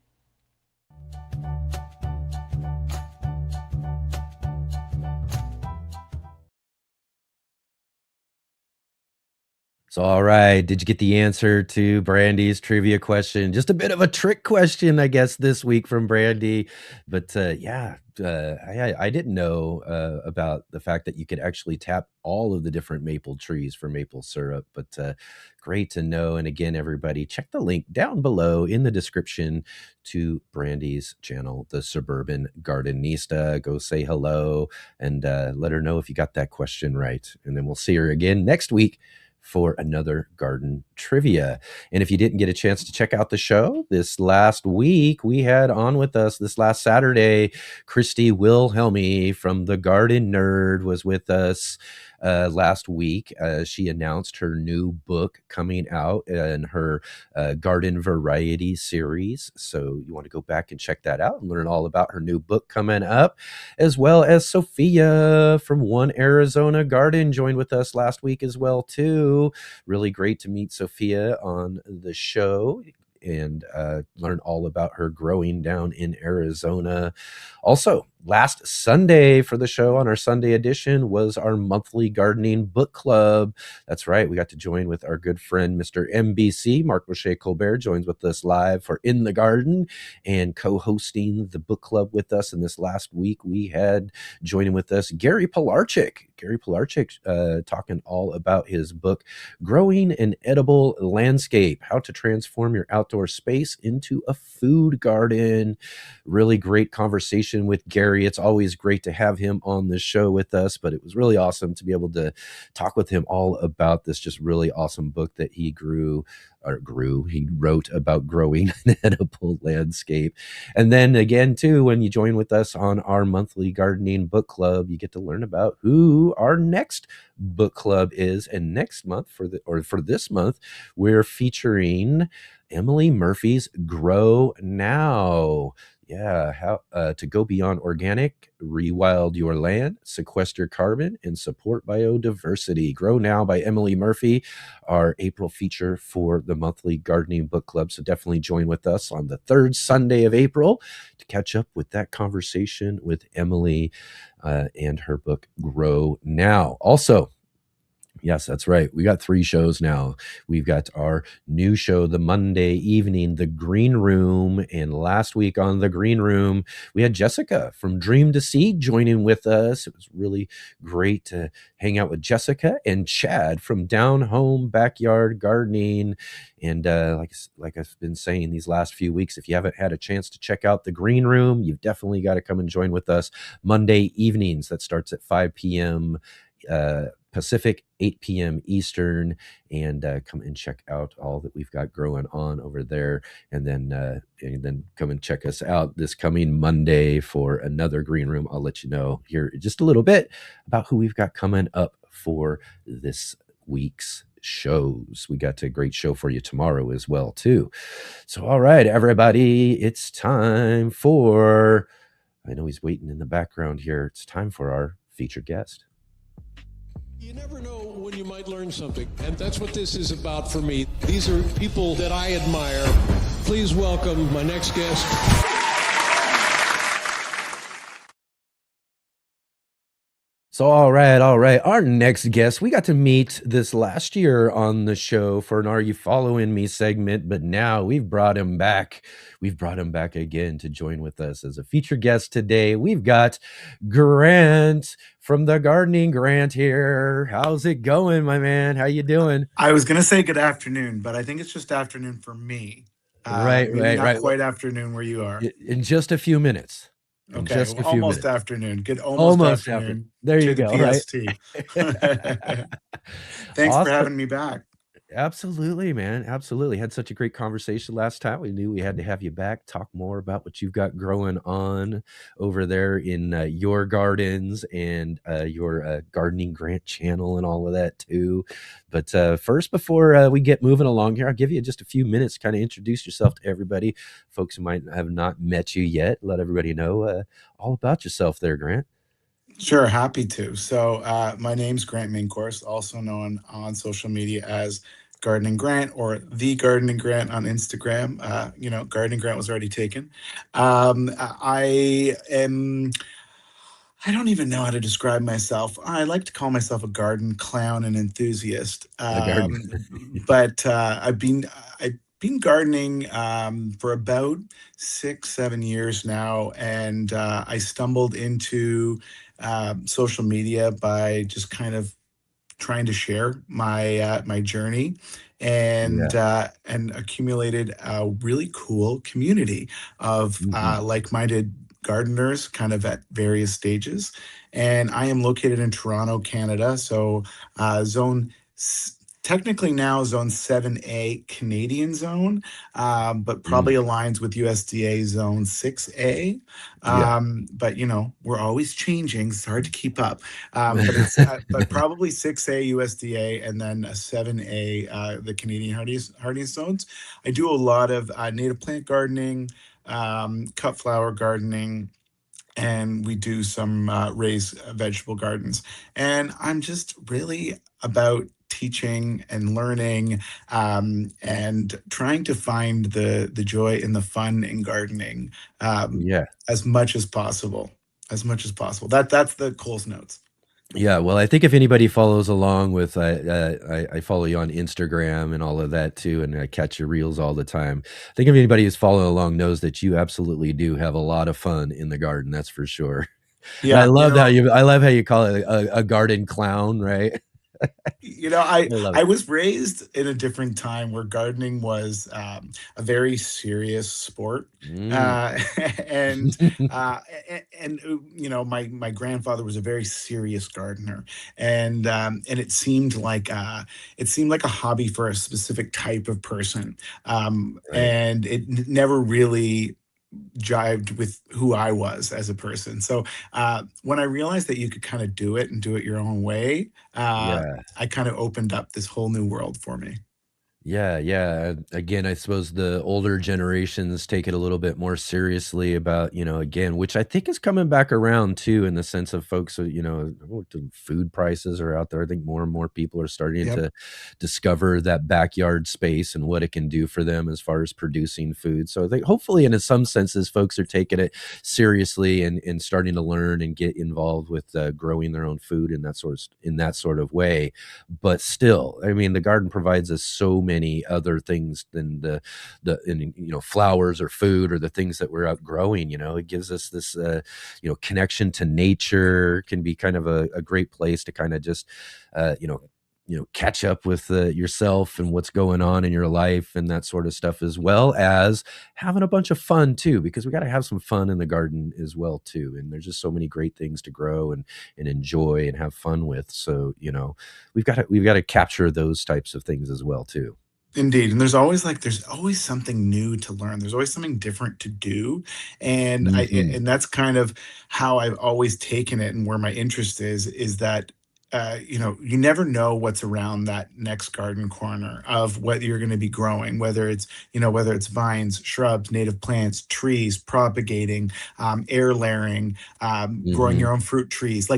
So, all right. Did you get the answer to Brandy's trivia question? Just a bit of a trick question, I guess, this week from Brandy. But I didn't know about the fact that you could actually tap all of the different maple trees for maple syrup. But great to know. And again, everybody, check the link down below in the description to Brandy's channel, The Suburban Gardenista. Go say hello and let her know if you got that question right. And then we'll see her again next week for another garden trivia. And if you didn't get a chance to check out the show this last week, we had on with us this last Saturday, Christy Wilhelmy from The Garden Nerd was with us last week. She announced her new book coming out in her garden variety series. So you want to go back and check that out and learn all about her new book coming up, as well as Sophia from One Arizona Garden joined with us last week as well too. Really great to meet Sophia on the show and learn all about her growing down in Arizona. Also, last Sunday for the show on our Sunday edition was our monthly gardening book club. That's right. We got to join with our good friend, Mr. MBC. Mark Roche Colbert joins with us live for In the Garden and co-hosting the book club with us. And this last week, we had joining with us Gary Pilarczyk. Gary Pilarczyk talking all about his book, Growing an Edible Landscape, How to Transform Your Outdoor Space into a Food Garden. Really great conversation with Gary. It's always great to have him on the show with us, but it was really awesome to be able to talk with him all about this just really awesome book that he he wrote about growing an edible landscape. And then again, too, when you join with us on our monthly gardening book club, you get to learn about who our next book club is. And next month for this month, we're featuring Emily Murphy's Grow Now. Yeah, how to go beyond organic, rewild your land, sequester carbon, and support biodiversity. Grow Now by Emily Murphy, our April feature for the monthly gardening book club. So definitely join with us on the third Sunday of April to catch up with that conversation with Emily and her book, Grow Now. Also, yes, that's right. We got 3 shows now. We've got our new show, the Monday evening, The Green Room. And last week on The Green Room, we had Jessica from Dream to Seed joining with us. It was really great to hang out with Jessica and Chad from Down Home Backyard Gardening. And like I've been saying these last few weeks, if you haven't had a chance to check out The Green Room, you've definitely got to come and join with us Monday evenings. That starts at 5 p.m. Pacific, 8 p.m. Eastern, and come and check out all that we've got growing on over there. And then come and check us out this coming Monday for another Green Room. I'll let you know here just a little bit about who we've got coming up for this week's shows. We got a great show for you tomorrow as well, too. So, all right, everybody, it's time for, I know he's waiting in the background here. It's time for our featured guest. You never know when you might learn something, and that's what this is about for me. These are people that I admire. Please welcome my next guest. So, all right, all right. Our next guest, we got to meet this last year on the show for an Are You Following Me segment, but now we've brought him back. We've brought him back again to join with us as a featured guest today. We've got Grant from the Gardening Grant here. How's it going, my man? How you doing? I was going to say good afternoon, but I think it's just afternoon for me. Right, Maybe not right. quite afternoon where you are. In just a few minutes. In Okay, just well, a few almost minutes. afternoon. Good almost Almost after. afternoon There to you the go, right? PST. Thanks for Awesome. having me back. Absolutely, man. Absolutely. Had such a great conversation last time. We knew we had to have you back, talk more about what you've got growing on over there in your gardens and your Gardening Grant channel and all of that too. But first, before we get moving along here, I'll give you just a few minutes to kind of introduce yourself to everybody. Folks who might have not met you yet, let everybody know all about yourself there, Grant. Sure, happy to. So my name's Grant Minkhorst, also known on social media as Gardening Grant or The Gardening Grant on Instagram. Gardening Grant was already taken. I don't even know how to describe myself. I like to call myself a garden clown and enthusiast. A garden. But I've been gardening for about 6, 7 years now, and I stumbled into social media by just kind of trying to share my journey and accumulated a really cool community of like-minded gardeners kind of at various stages. And I am located in Toronto, Canada. So technically now zone 7A Canadian zone, but probably aligns with USDA zone 6A. But we're always changing. It's hard to keep up. But probably 6A USDA and then a 7A, the Canadian hardiest zones. I do a lot of native plant gardening, cut flower gardening, and we do some raised vegetable gardens. And I'm just really about teaching and learning and trying to find the joy and the fun in gardening as much as possible. That's the Cole's Notes. Yeah, well, I think if anybody follows along with, I follow you on Instagram and all of that too, and I catch your reels all the time. I think if anybody who's following along knows that you absolutely do have a lot of fun in the garden. That's for sure. Yeah, I love how you call it a garden clown, right? I was raised in a different time where gardening was a very serious sport, and my grandfather was a very serious gardener, and it seemed like a hobby for a specific type of person, and it never really jived with who I was as a person. So when I realized that you could kind of do it and do it your own way, I kind of opened up this whole new world for me. Yeah. Again, I suppose the older generations take it a little bit more seriously about, again, which I think is coming back around too, in the sense of folks, the food prices are out there. I think more and more people are starting to discover that backyard space and what it can do for them as far as producing food. So I think hopefully, and in some senses, folks are taking it seriously and starting to learn and get involved with growing their own food in that sort of way. But still, I mean, the garden provides us so many other things than the flowers or food or the things that we're out growing. It gives us this connection to nature. Can be kind of a great place to kind of just catch up with yourself and what's going on in your life and that sort of stuff, as well as having a bunch of fun too, because we got to have some fun in the garden as well too. And there's just so many great things to grow and enjoy and have fun with. So, we've got to capture those types of things as well too. Indeed. And there's always something new to learn. There's always something different to do. And and that's kind of how I've always taken it, and where my interest is that you never know what's around that next garden corner of what you're going to be growing, whether it's vines, shrubs, native plants, trees, propagating, air layering, growing your own fruit trees.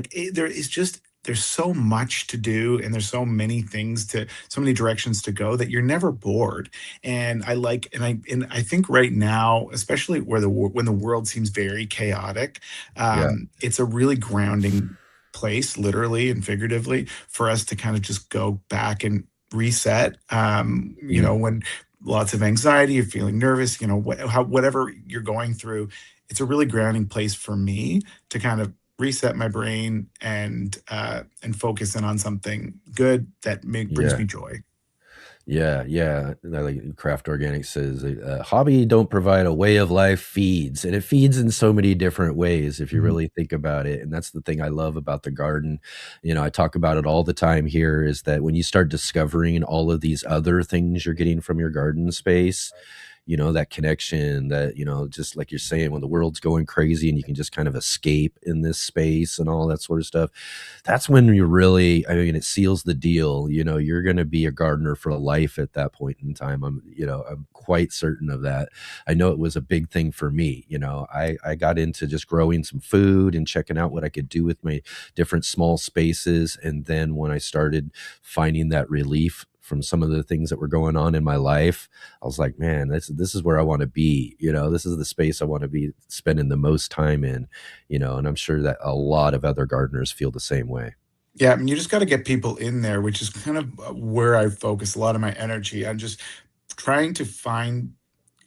There's so much to do, and there's so many directions to go, that you're never bored. And I think right now, especially when the world seems very chaotic, it's a really grounding place, literally and figuratively, for us to kind of just go back and reset. When lots of anxiety, you're feeling nervous, whatever you're going through, it's a really grounding place for me to kind of reset my brain and focus in on something good that brings Yeah. me joy. Yeah, yeah. Like Craft Organic says, hobby don't provide a way of life, feeds, and it feeds in so many different ways if you really think about it. And that's the thing I love about the garden. I talk about it all the time here, is that when you start discovering all of these other things you're getting from your garden space, that connection, that, just like you're saying, when the world's going crazy and you can just kind of escape in this space and all that sort of stuff, that's when you really, it seals the deal. You're going to be a gardener for life at that point in time. I'm quite certain of that. I know it was a big thing for me. I got into just growing some food and checking out what I could do with my different small spaces. And then when I started finding that relief from some of the things that were going on in my life, I was like, man, this is where I want to be. This is the space I want to be spending the most time in, and I'm sure that a lot of other gardeners feel the same way. Yeah, you just got to get people in there, which is kind of where I focus a lot of my energy on, just trying to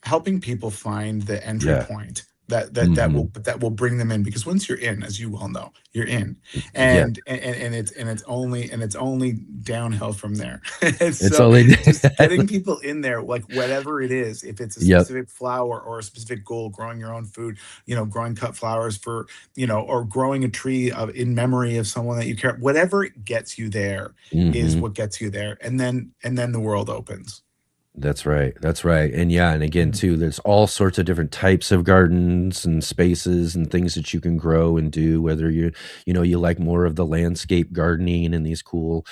helping people find the entry Yeah. point that will bring them in, because once you're in, as you well know, you're in, and it's only downhill from there. It's So only just getting people in there, like whatever it is, if it's a specific flower or a specific goal, growing your own food, growing cut flowers for, or growing a tree in memory of someone that you care, whatever gets you there is what gets you there, and then the world opens. That's right. That's right. And yeah, and again too, there's all sorts of different types of gardens and spaces and things that you can grow and do, whether you like more of the landscape gardening and these cool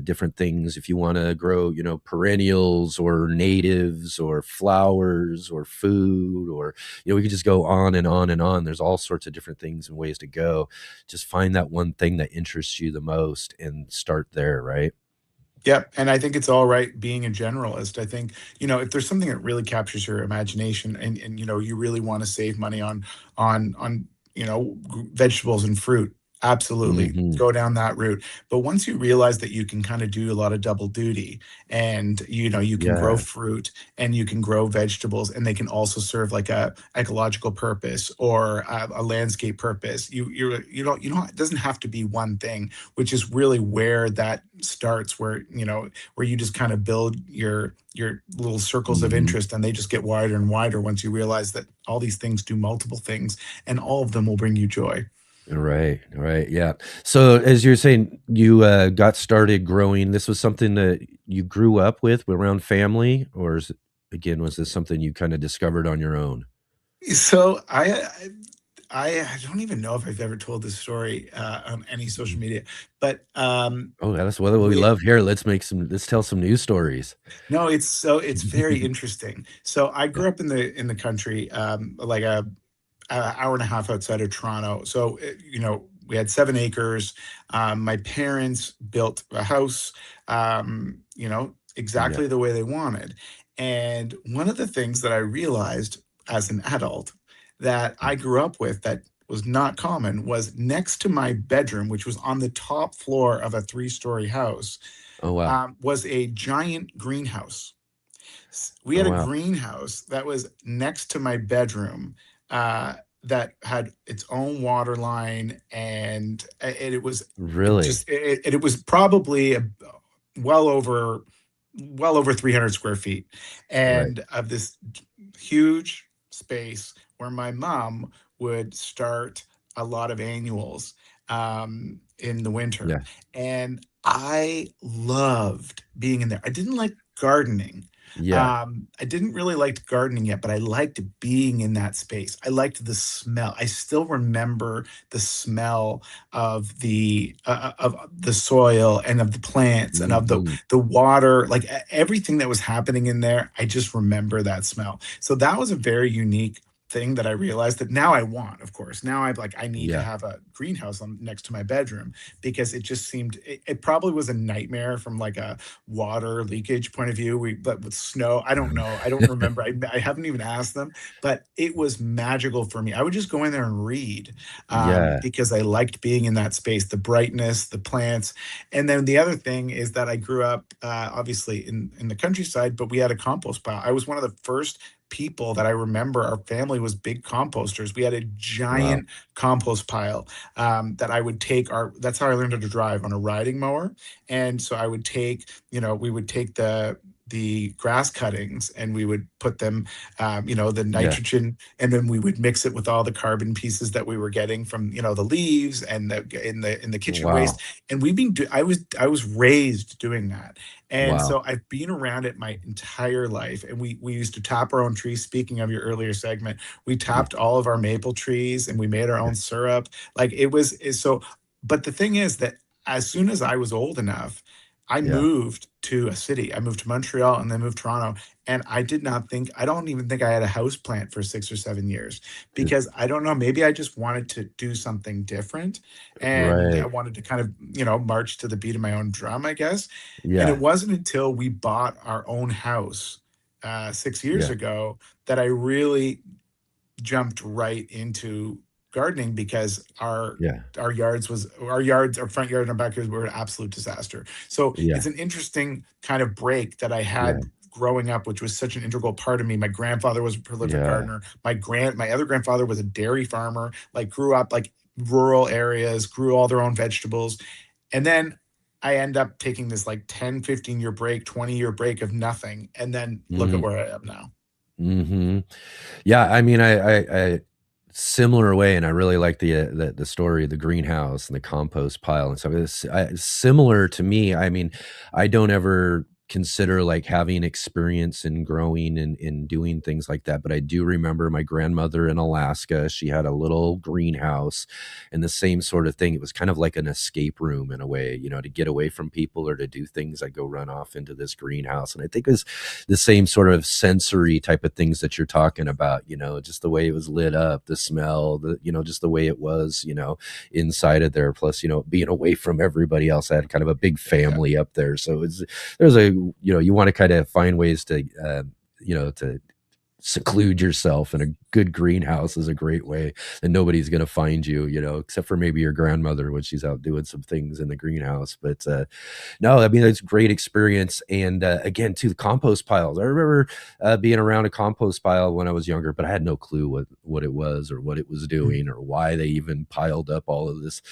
different things. If you want to grow, perennials or natives or flowers or food, or we could just go on and on and on. There's all sorts of different things and ways to go. Just find that one thing that interests you the most and start there, right? Yep. And I think it's all right being a generalist. I think, if there's something that really captures your imagination, and you really want to save money on vegetables and fruit, absolutely go down that route. But once you realize that you can kind of do a lot of double duty, and you can grow fruit and you can grow vegetables, and they can also serve like a ecological purpose or a landscape purpose. It doesn't have to be one thing, which is really where that starts, where you just kind of build your little circles of interest, and they just get wider and wider once you realize that all these things do multiple things, and all of them will bring you joy. Right. Yeah. So as you're saying, you got started growing, this was something that you grew up with around family, or was this something you kind of discovered on your own? So I don't even know if I've ever told this story on any social media, but Oh, that's what we love here. Let's tell some news stories. No, it's very interesting. So I grew up in the country, like a hour and a half outside of Toronto. So we had 7 acres. My parents built a house, exactly the way they wanted. And one of the things that I realized as an adult that I grew up with that was not common was, next to my bedroom, which was on the top floor of a 3-story house, Oh, wow. was a giant greenhouse. We had Oh, a wow. greenhouse that was next to my bedroom, that had its own water line, and it was Really? it was probably well over 300 square feet, Right. and of this huge space where my mom would start a lot of annuals in the winter. Yeah. And I loved being in there. I didn't like gardening. Yeah. I didn't really like gardening yet, but I liked being in that space. I liked the smell. I still remember the smell of the soil and of the plants and of the water, like everything that was happening in there. I just remember that smell. So that was a very unique thing that I realized that now I want, of course. Now I need to Yeah. have a greenhouse next to my bedroom, because it just seemed, it probably was a nightmare from like a water leakage point of view. But with snow, I don't know. I don't remember. I haven't even asked them, but it was magical for me. I would just go in there and read, Yeah. because I liked being in that space, the brightness, the plants. And then the other thing is that I grew up, obviously in the countryside, but we had a compost pile. I was one of the first people that I remember. Our family was big composters. We had a Wow. giant compost pile, that I would take that's how I learned how to drive, on a riding mower. And so I would take, we would take the grass cuttings, and we would put them, the Yeah. nitrogen, and then we would mix it with all the carbon pieces that we were getting from, the leaves and in the kitchen waste. Wow. And I was raised doing that. And Wow. so I've been around it my entire life. And we used to tap our own trees. Speaking of your earlier segment, we Yeah. tapped all of our maple trees, and we made our own syrup. Like so, but the thing is that as soon as I was old enough, I Yeah. moved to a city. I moved to Montreal and then moved to Toronto. And I don't even think I had a house plant for 6 or 7 years, because I don't know, maybe I just wanted to do something different. And I Right. wanted to kind of, march to the beat of my own drum, I guess. And it Yeah. wasn't until we bought our own house 6 years Yeah. ago that I really jumped right into gardening, because Yeah. our front yard and our backyards were an absolute disaster. So Yeah. it's an interesting kind of break that I Yeah. had growing up, which was such an integral part of me. My grandfather was a prolific Yeah. gardener. My other grandfather was a dairy farmer, like grew up like rural areas, grew all their own vegetables. And then I end up taking this like 10, 15-year break, 20-year break of nothing. And then look at Mhm. where I am now. Mhm. Yeah, I mean, I similar way, and I really like the story of the greenhouse and the compost pile and stuff. It's similar to me. I mean, I don't ever consider like having experience in growing and in doing things like that, but I do remember my grandmother in Alaska. She had a little greenhouse, and the same sort of thing. It was kind of like an escape room in a way, to get away from people or to do things. I go run off into this greenhouse, and I think it was the same sort of sensory type of things that you're talking about, just the way it was lit up, the smell, just the way it was, inside of there. Plus, being away from everybody else. I had kind of a big family up there. So you want to kind of find ways to, to seclude yourself, in a good greenhouse is a great way, and nobody's going to find you, except for maybe your grandmother when she's out doing some things in the greenhouse. But no, I mean, it's a great experience. And again, too, the compost piles. I remember being around a compost pile when I was younger, but I had no clue what it was or what it was doing or why they even piled up all of this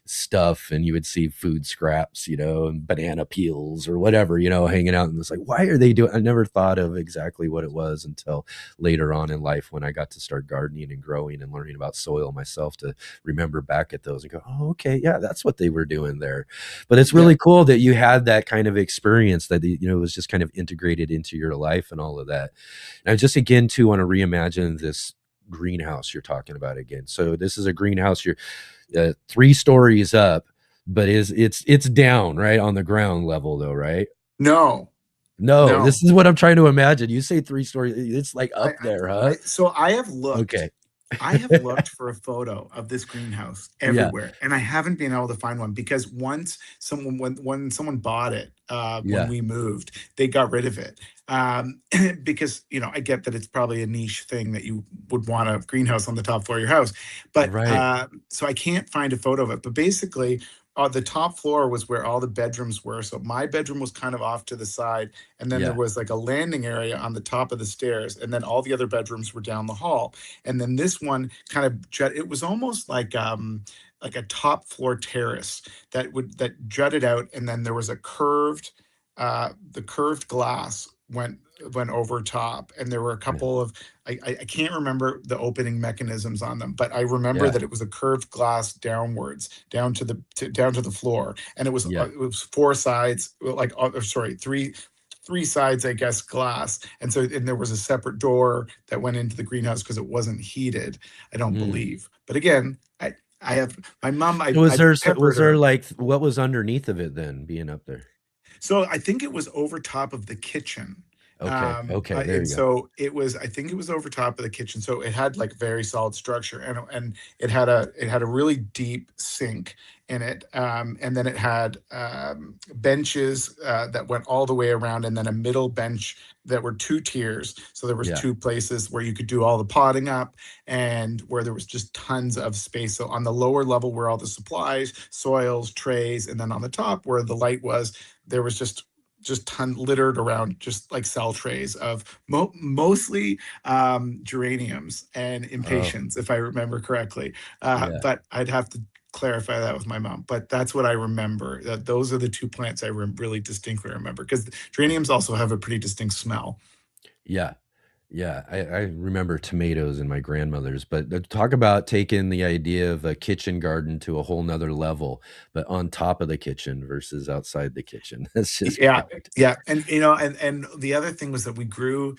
stuff. And you would see food scraps, and banana peels or whatever, hanging out. And it's like, why are they doing? I never thought of exactly what it was until later on in life, when I got to start gardening and growing and learning about soil myself, to remember back at those and go, oh, okay, yeah, that's what they were doing there. But it's really cool that you had that kind of experience, that it was just kind of integrated into your life and all of that. And I just, again, too, want to reimagine this greenhouse you're talking about again. So this is a greenhouse, you're 3 stories up, but it's down right on the ground level though, right? No, this is what I'm trying to imagine. You say 3 stories, it's like up there, huh? So I have looked. Okay. I have looked for a photo of this greenhouse Yeah. everywhere, and I haven't been able to find one, because when someone bought it, when Yeah. we moved, they got rid of it. Because I get that it's probably a niche thing that you would want a greenhouse on the top floor of your house, but Right. so I can't find a photo of it. But basically, the top floor was where all the bedrooms were. So my bedroom was kind of off to the side, and then there Yeah. was like a landing area on the top of the stairs, and then all the other bedrooms were down the hall. And then this one kind of it was almost like a top floor terrace that jutted out, and then there was the curved glass went over top, and there were a couple of I can't remember the opening mechanisms on them, but I remember Yeah. that it was a curved glass downwards down to the floor, and it was Yeah. 4 sides, like sorry, three sides, I guess, glass. And there was a separate door that went into the greenhouse because it wasn't heated, I don't Mm. believe. But again, I have my mom, I Was peppered there her. like, what was underneath of it then, being up there? So I think it was over top of the kitchen. Okay. There And you go. so it was, I think it was over top of the kitchen. So it had like very solid structure, and it had a really deep sink in it. And then it had benches that went all the way around, and then a middle bench that were two tiers. So there was Yeah. two places where you could do all the potting up, and where there was just tons of space. So on the lower level where all the supplies, soils, trays, and then on the top where the light was, there was just littered around, just like cell trays of mostly geraniums and impatiens, if I remember correctly. Yeah. But I'd have to clarify that with my mom. But that's what I remember. That those are the two plants I really distinctly remember, because geraniums also have a pretty distinct smell. Yeah. Yeah, I remember tomatoes in my grandmother's, but talk about taking the idea of a kitchen garden to a whole nother level, but on top of the kitchen versus outside the kitchen. That's just Yeah, perfect. yeah. And you know, and the other thing was that we grew,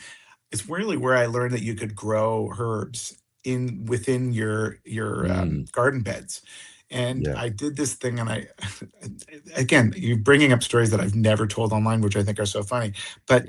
it's really where I learned that you could grow herbs within your Mm, garden beds. And yeah. I did this thing, and I, again, you're bringing up stories that I've never told online, which I think are so funny. But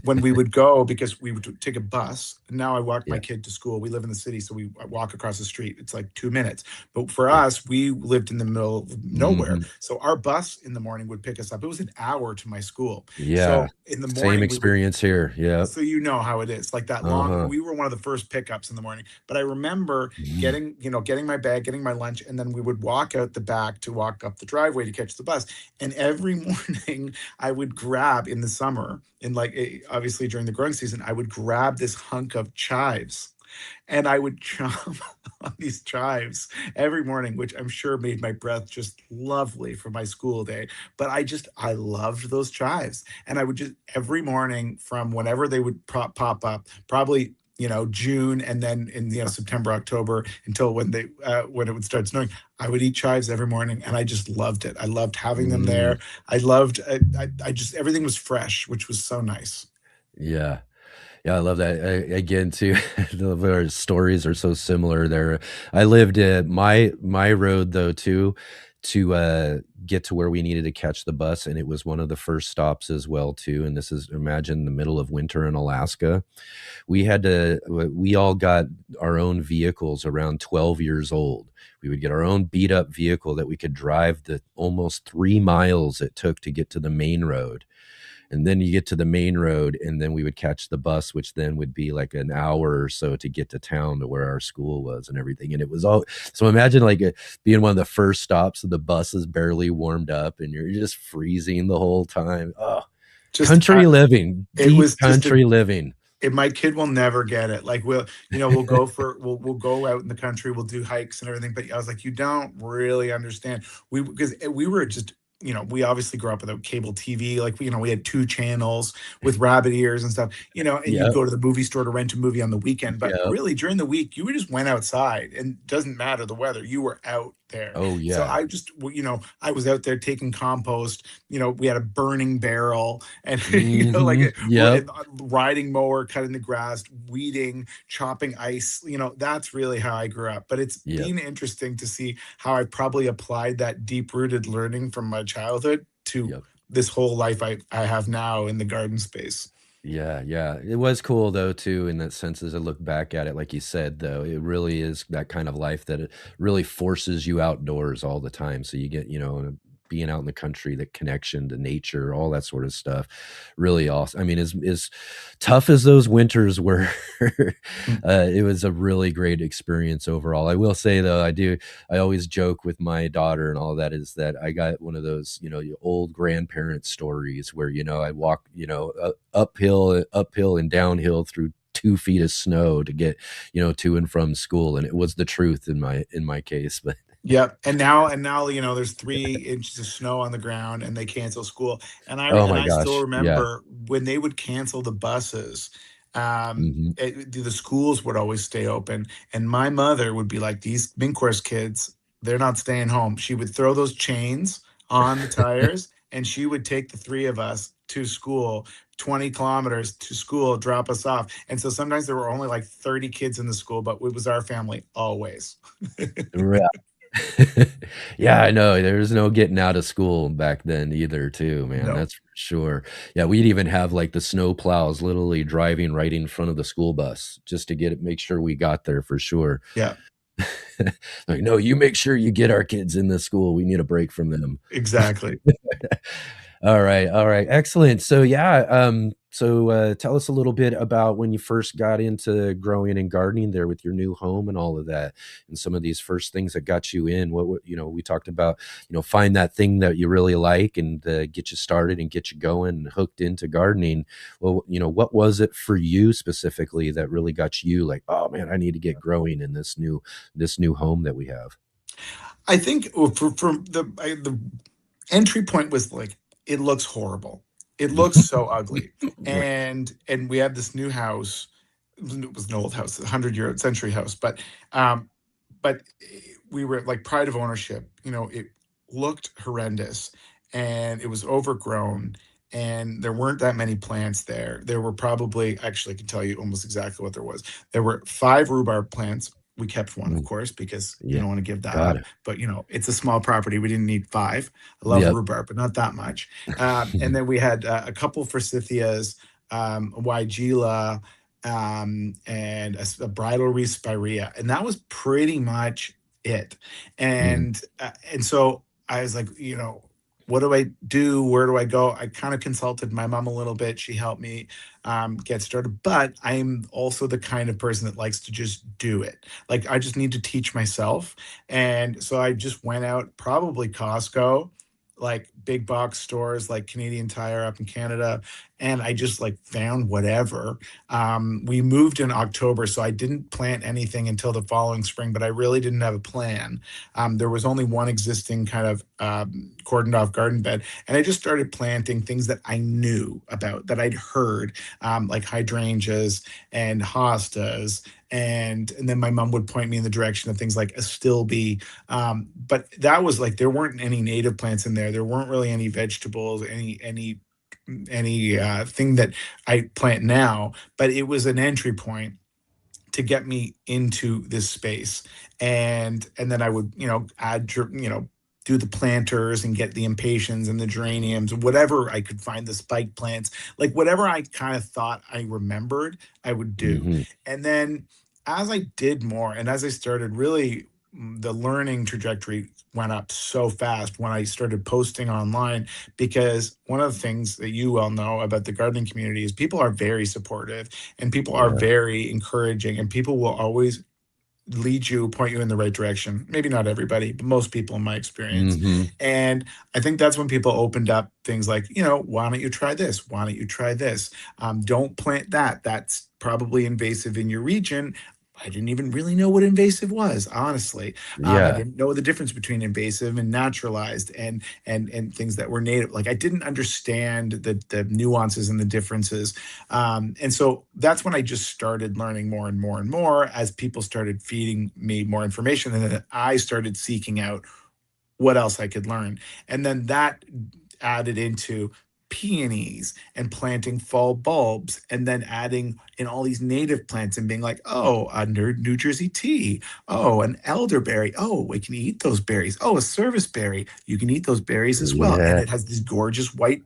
when we would go, because we would take a bus. Now I walk my Yeah. kid to school. We live in the city, so I walk across the street. It's like 2 minutes. But for Yeah. us, we lived in the middle of nowhere. Mhm. So our bus in the morning would pick us up. It was an hour to my school. Yeah. So in the Same morning, we would, experience here. Yep. so you know how it is, like that long, Uh-huh. we were one of the first pickups in the morning. But I remember Mhm. getting my bag, getting my lunch, and then we would walk out the back to walk up the driveway to catch the bus. And every morning I would grab, in the summer, in like obviously during the growing season, I would grab this hunk of chives, and I would chomp on these chives every morning, which I'm sure made my breath just lovely for my school day. But I loved those chives. And I would just, every morning from whenever they would pop up, probably, June, and then in, September, October, until when it would start snowing, I would eat chives every morning, and I just loved it. I loved having them Mm, there. I just, everything was fresh, which was so nice. yeah. Yeah, I love that. Again, too, our stories are so similar there. I lived my road though too, to get to where we needed to catch the bus, and it was one of the first stops as well too. And this is, imagine the middle of winter in Alaska. We all got our own vehicles around 12 years old. We would get our own beat up vehicle that we could drive the almost 3 miles it took to get to the main road. And then you get to the main road, and then we would catch the bus, which then would be like an hour or so to get to town to where our school was and everything. And it was all, so imagine like being one of the first stops, and the bus is barely warmed up and you're just freezing the whole time. Oh, Just country living, it deep was just country living. my kid will never get it. Like we'll go out in the country, we'll do hikes and everything. But I was like, you don't really understand. Because we were just, we obviously grew up without cable TV. Like, we had 2 channels with rabbit ears and stuff, and you'd Yep. go to the movie store to rent a movie on the weekend. But Yep. really during the week, you just went outside, and doesn't matter the weather, you were out there. Oh So yeah. I just, I was out there taking compost. We had a burning barrel, and, like Mhm. Yep. a riding mower, cutting the grass, weeding, chopping ice. That's really how I grew up. But it's Yep. been interesting to see how I probably applied that deep rooted learning from my childhood to Yep. this whole life I have now in the garden space. Yeah, yeah. It was cool though too, in that sense, as I look back at it, like you said, though, it really is that kind of life that it really forces you outdoors all the time. So you get, being out in the country, the connection to nature, all that sort of stuff. Really awesome. I mean, as tough as those winters were, it was a really great experience overall. I will say though, I always joke with my daughter and all that, is that I got one of those, your old grandparent stories where, I walk, uphill and downhill through 2 feet of snow to get, to and from school. And it was the truth in my case, but Yep. And now, there's 3 inches of snow on the ground, and they cancel school. And oh my I still gosh. Yeah. remember when they would cancel the buses. Mhm. The schools would always stay open, and my mother would be like, "These Minkhorst kids, they're not staying home." She would throw those chains on the tires, and she would take the three of us to school, 20 kilometers to school, drop us off. And so sometimes there were only like 30 kids in the school, but it was our family always. Yeah. Yeah, I know. There was no getting out of school back then either, too, man. No. That's for sure. Yeah, we'd even have like the snow plows literally driving right in front of the school bus just to make sure we got there for sure. Yeah. Like, no, you make sure you get our kids in the school. We need a break from them. Exactly. All right, all right, excellent. So yeah, tell us a little bit about when you first got into growing and gardening there with your new home and all of that, and some of these first things that got you in. We talked about, find that thing that you really like and get you started and get you going and hooked into gardening. Well, what was it for you specifically that really got you like, oh man, I need to get growing in this new home that we have? I think for the entry point was like, it looks horrible. It looks so ugly. Right. And we have this new house. It was an old house, 100-year century house, but we were like pride of ownership. It looked horrendous and it was overgrown and there weren't that many plants there. There were probably, actually, I can tell you almost exactly what there was. There were 5 rhubarb plants. We kept one, of course, because you Yeah, don't want to give that got up. it. But it's a small property. We didn't need 5. I love Yep. rhubarb, but not that much. And then we had a couple forsythias, a weigela, and a bridal wreath spirea, and that was pretty much it. Mhm. And so I was like, what do I do? Where do I go? I kind of consulted my mom a little bit. She helped me get started, but I'm also the kind of person that likes to just do it. Like I just need to teach myself. And so I just went out, probably Costco, like big box stores like Canadian Tire up in Canada, and I just like found whatever. We moved in October, so I didn't plant anything until the following spring, but I really didn't have a plan. There was only one existing kind of cordoned off garden bed, and I just started planting things that I knew about, that I'd heard, like hydrangeas and hostas. And then my mom would point me in the direction of things like astilbe. But that was like, there weren't any native plants in there. There weren't really any vegetables, any thing that I plant now, but it was an entry point to get me into this space. And then I would, add, do the planters and get the impatiens and the geraniums, whatever I could find, the spike plants, like whatever I kind of thought I remembered, I would do. Mhm. And then as I did more and as I started really, the learning trajectory went up so fast when I started posting online, because one of the things that you well know about the gardening community is people are very supportive and people are Yeah. very encouraging, and people will always lead you, point you in the right direction. Maybe not everybody, but most people in my experience. Mhm. And I think that's when people opened up things like, why don't you try this? Why don't you try this? Don't plant that. That's probably invasive in your region. I didn't even really know what invasive was, honestly. I Yeah. didn't know the difference between invasive and naturalized, and things that were native. Like I didn't understand the nuances and the differences. And so that's when I just started learning more and more and more as people started feeding me more information. And then I started seeking out what else I could learn. And then that added into peonies and planting fall bulbs, and then adding in all these native plants and being like, oh, under New Jersey tea. Oh, an elderberry. Oh, we can eat those berries. Oh, a serviceberry. You can eat those berries as well. And Yeah. it has these gorgeous white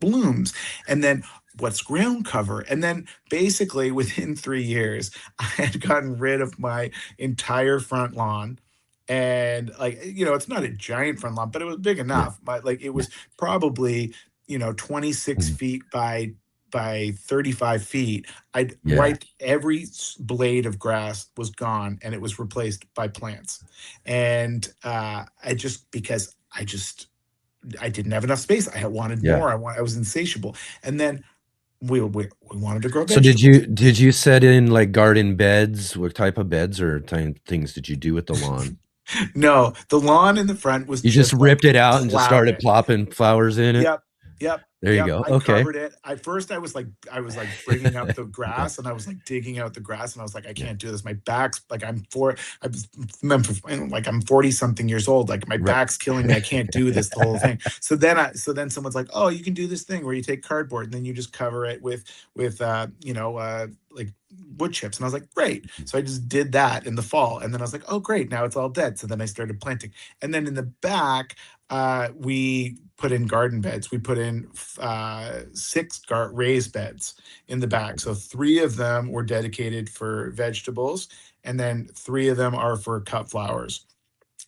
blooms. And then what's ground cover? And then basically within 3 years, I had gotten rid of my entire front lawn. And like, it's not a giant front lawn, but it was big Yeah. enough. But like it was probably, 26 Mhm. feet by 35 feet. I'd Yeah. wiped every blade of grass was gone and it was replaced by plants. And I just, because I didn't have enough space. I wanted Yeah. more. I was insatiable. And then we wanted to grow So did vegetables. you set in like garden beds? What type of beds or things did you do with the lawn? No, the lawn in the front was You just just like ripped it out and just plowed started it. plopping flowers in it? Yep, yep, There you yep. go. I Okay. covered it. At first, I was like bringing up the grass, and I was like digging out the grass, and I was like, I Yeah. can't do this. My back's like, I'm 40 something years old. Like my Right. back's killing me. I can't do this the whole thing. So then someone's like, oh, you can do this thing where you take cardboard and then you just cover it with like wood chips. And I was like, great. So I just did that in the fall. And then I was like, oh, great. Now it's all dead. So then I started planting. And then in the back, we put in garden beds. We put in 6 raised beds in the back. So 3 of them were dedicated for vegetables. And then 3 of them are for cut flowers.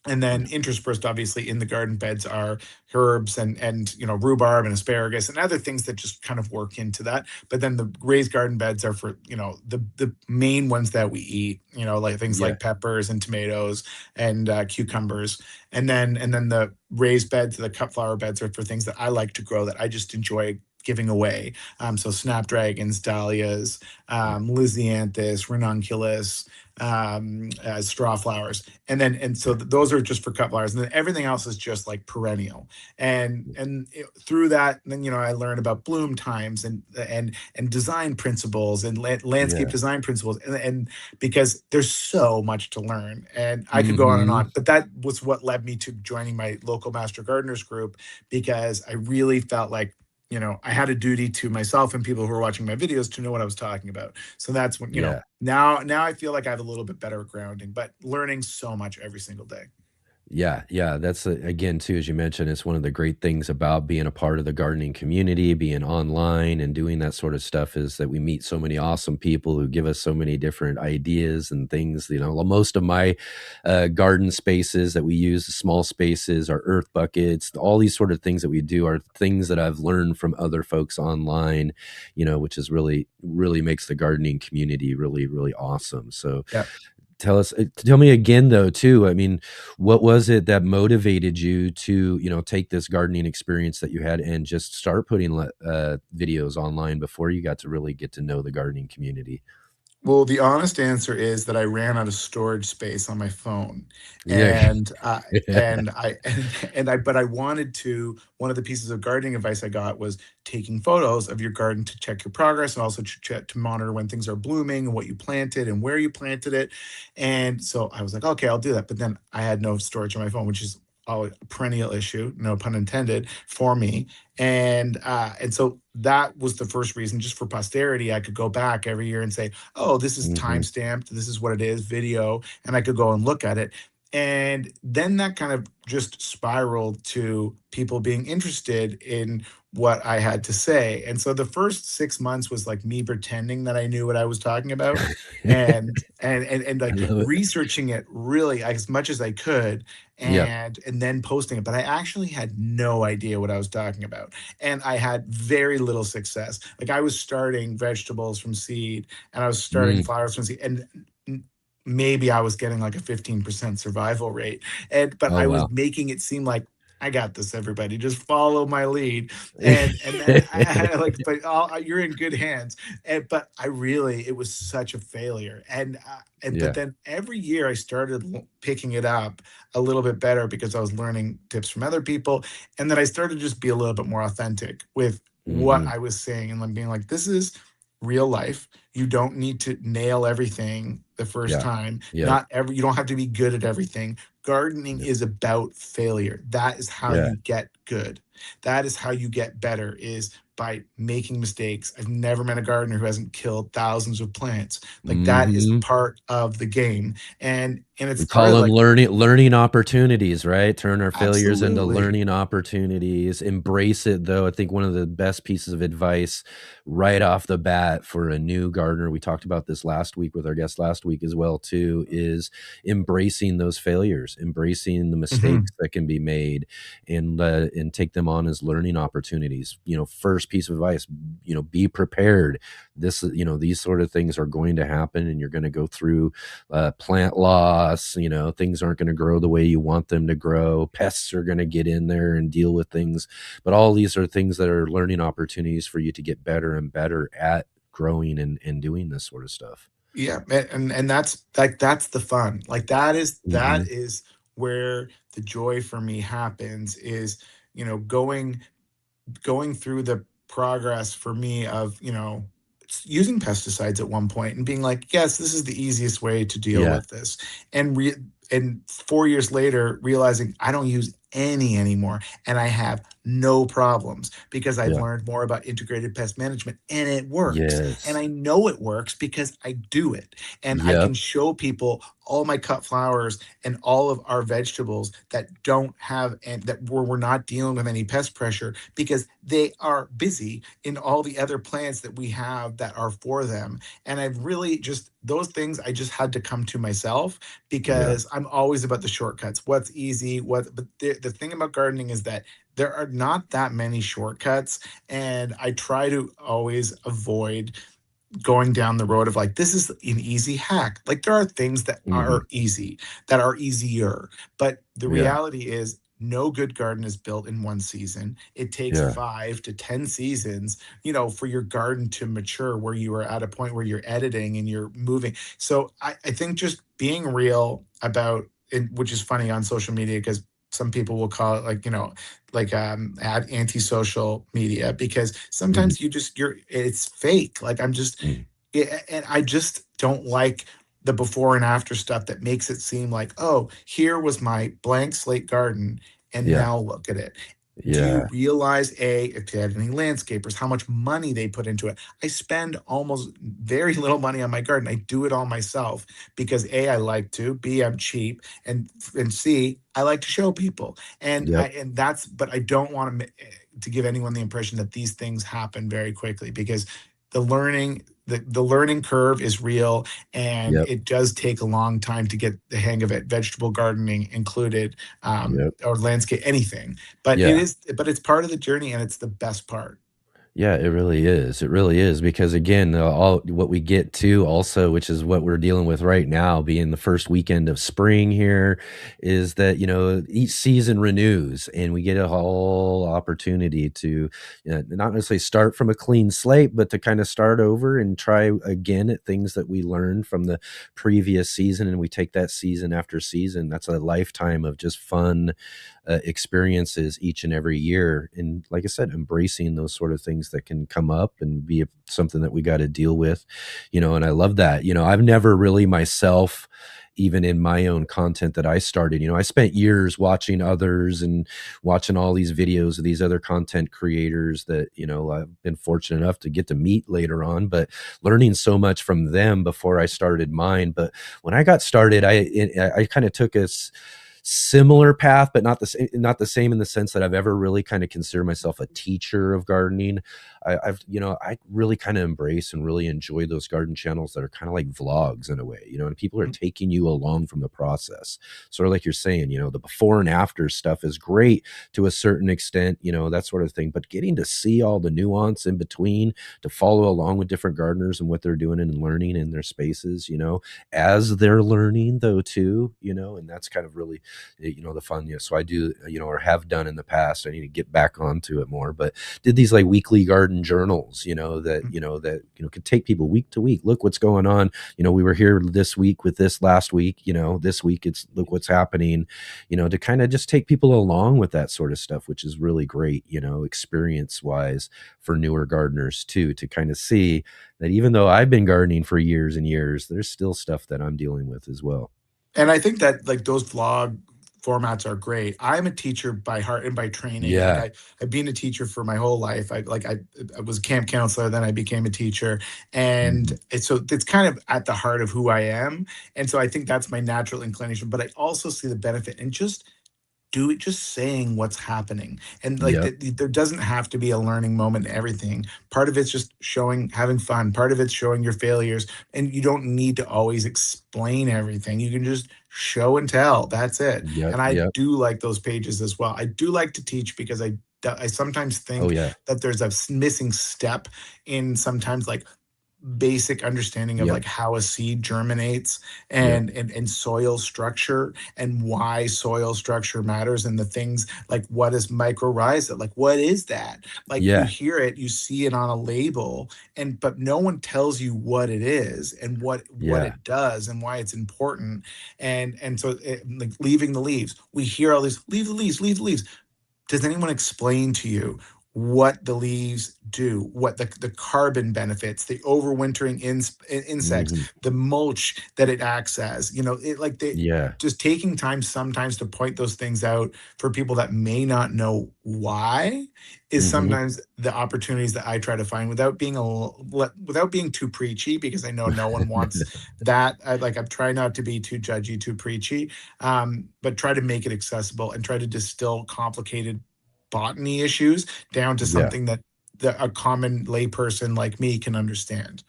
And then interspersed, obviously, in the garden beds are herbs and rhubarb and asparagus and other things that just kind of work into that. But then the raised garden beds are for the main ones that we eat. Like things like peppers and tomatoes and cucumbers. And then the raised beds, the cut flower beds, are for things that I like to grow that I just enjoy giving away. So snapdragons, dahlias, lisianthus, ranunculus, straw flowers, and so those are just for cut flowers, and then everything else is just like perennial. And through that, then I learned about bloom times and design principles and landscape design principles, and because there's so much to learn, and I could go on and on, but that was what led me to joining my local Master Gardeners group, because I really felt like I had a duty to myself and people who were watching my videos to know what I was talking about. So that's when, now I feel like I have a little bit better grounding, but learning so much every single day. Yeah, yeah, that's again too, as you mentioned, it's one of the great things about being a part of the gardening community, being online and doing that sort of stuff, is that we meet so many awesome people who give us so many different ideas and things. Most of my garden spaces that we use, the small spaces, our earth buckets, all these sort of things that we do are things that I've learned from other folks online, which is really, really makes the gardening community really, really awesome. So tell me again though too, I mean, what was it that motivated you to take this gardening experience that you had and just start putting videos online before you got to really get to know the gardening community? Well, the honest answer is that I ran out of storage space on my phone, and but I wanted to. One of the pieces of gardening advice I got was taking photos of your garden to check your progress, and also to monitor when things are blooming and what you planted and where you planted it. And so I was like, okay, I'll do that. But then I had no storage on my phone, which is a perennial issue, no pun intended, for me. And so that was the first reason, just for posterity, I could go back every year and say, oh, this is time stamped, this is what it is, video, and I could go and look at it. And then that kind of just spiraled to people being interested in what I had to say. And so the first 6 months was like me pretending that I knew what I was talking about and like researching it really as much as I could, and then posting it. But I actually had no idea what I was talking about. And I had very little success. Like I was starting vegetables from seed and I was starting flowers from seed, and maybe I was getting like a 15% survival rate. But I was making it seem like, I got this, everybody. Just follow my lead. And then I like, but you're in good hands. But it was such a failure. But then every year I started picking it up a little bit better because I was learning tips from other people. And then I started to just be a little bit more authentic with what I was saying, and like being like, this is real life. You don't need to nail everything the first time. You don't have to be good at everything. Gardening is about failure. That is how you get good. That is how you get better, is by making mistakes. I've never met a gardener who hasn't killed thousands of plants. Like that is part of the game. And it's we call them learning opportunities, right? Turn our failures into learning opportunities. Embrace it, though. I think one of the best pieces of advice right off the bat for a new gardener, we talked about this last week with our guest last week as well too, is embracing those failures, embracing the mistakes that can be made, and take them on as learning opportunities. First piece of advice, be prepared. These sort of things are going to happen, and you're going to go through plant loss. Things aren't going to grow the way you want them to grow. Pests are going to get in there and deal with things. But all these are things that are learning opportunities for you to get better and better at growing and doing this sort of stuff. Yeah. And that's the fun. Like that is where the joy for me happens, is, going through the progress for me of, using pesticides at one point and being like, yes, this is the easiest way to deal with this. And 4 years later, realizing I don't use any anymore. And I have no problems, because I've Yeah. learned more about integrated pest management, and it works. And Yes. I know it works because I do it. And I can Yep. show people all my cut flowers and all of our vegetables that don't have, and that we're not dealing with any pest pressure, because they are busy in all the other plants that we have that are for them. And I've really just, those things I just had to come to myself, Yeah. because I'm always about the shortcuts. What's easy, but the thing about gardening is that there are not that many shortcuts. And I try to always avoid going down the road of like, this is an easy hack. Like, there are things that Mhm. are easy, that are easier. But the Yeah. reality is, no good garden is built in one season. It takes Yeah. 5 to 10 seasons, for your garden to mature, where you are at a point where you're editing and you're moving. So I think just being real about it, which is funny on social media, because some people will call it like, antisocial media, because Mhm. sometimes it's fake. Like, I'm just, Mm. yeah, and I just don't like the before and after stuff that makes it seem like, oh, here was my blank slate garden, and Yeah. now look at it. Do you Yeah. realize, if you had any landscapers, how much money they put into it? I spend almost very little money on my garden. I do it all myself because A, I like to, B, I'm cheap, and C, I like to show people. Yep. But I don't want to give anyone the impression that these things happen very quickly, because the learning curve is real, and Yep. it does take a long time to get the hang of it, vegetable gardening included, Yep. or landscape, anything. But Yeah. it's part of the journey, and it's the best part. Yeah, it really is. It really is because again, all what we get to also, which is what we're dealing with right now, being the first weekend of spring here, is that each season renews, and we get a whole opportunity to not necessarily start from a clean slate, but to kind of start over and try again at things that we learned from the previous season, and we take that season after season. That's a lifetime of just fun experiences each and every year. And like I said, embracing those sort of things that can come up and be something that we got to deal with, and I love that. I've never really myself, even in my own content that I started, I spent years watching others and watching all these videos of these other content creators that, I've been fortunate enough to get to meet later on, but learning so much from them before I started mine. But when I got started, I kind of took a similar path, but not the same in the sense that I've ever really kind of considered myself a teacher of gardening. I really kind of embrace and really enjoy those garden channels that are kind of like vlogs in a way, and people are taking you along from the process. Sort of like you're saying, the before and after stuff is great to a certain extent, that sort of thing, but getting to see all the nuance in between, to follow along with different gardeners and what they're doing and learning in their spaces, as they're learning though too, and that's kind of really the fun. So I do, or have done in the past. I need to get back onto it more, but did these like weekly garden journals, that could take people week to week. Look what's going on. We were here this week with this last week, this week it's look what's happening, to kind of just take people along with that sort of stuff, which is really great, experience wise for newer gardeners too, to kind of see that even though I've been gardening for years and years, there's still stuff that I'm dealing with as well. And I think that, like, those vlog formats are great. I'm a teacher by heart and by training. Like, Yeah. I've been a teacher for my whole life. I was a camp counselor, then I became a teacher, and Mhm. it's kind of at the heart of who I am. And so I think that's my natural inclination. But I also see the benefit in just saying what's happening, and like Yep. there doesn't have to be a learning moment in everything. Part of it's just showing, having fun. Part of it's showing your failures, and you don't need to always explain everything. You can just show and tell. That's it. Yep. And I Yep. do like those pages as well. I do like to teach, because I sometimes Oh think yeah. that there's a missing step in sometimes, like, basic understanding of, Yep. like, how a seed germinates, Yep. and soil structure, and why soil structure matters, and the things like, what is mycorrhiza, like, what is that? Like, you Yeah. hear it, you see it on a label, but no one tells you what it is, and what Yeah. it does, and why it's important. And so like, leaving the leaves, we hear all these, leave the leaves, leave the leaves. Does anyone explain to you what the leaves do, what the carbon benefits, the overwintering insects, Mhm. the mulch that it acts as. It like they Yeah. just taking time sometimes to point those things out for people that may not know why is Mhm. sometimes the opportunities that I try to find without being without being too preachy, because I know no one wants that. I'm trying not to be too judgy, too preachy, but try to make it accessible and try to distill complicated botany issues down to Yeah. something that a common layperson like me can understand.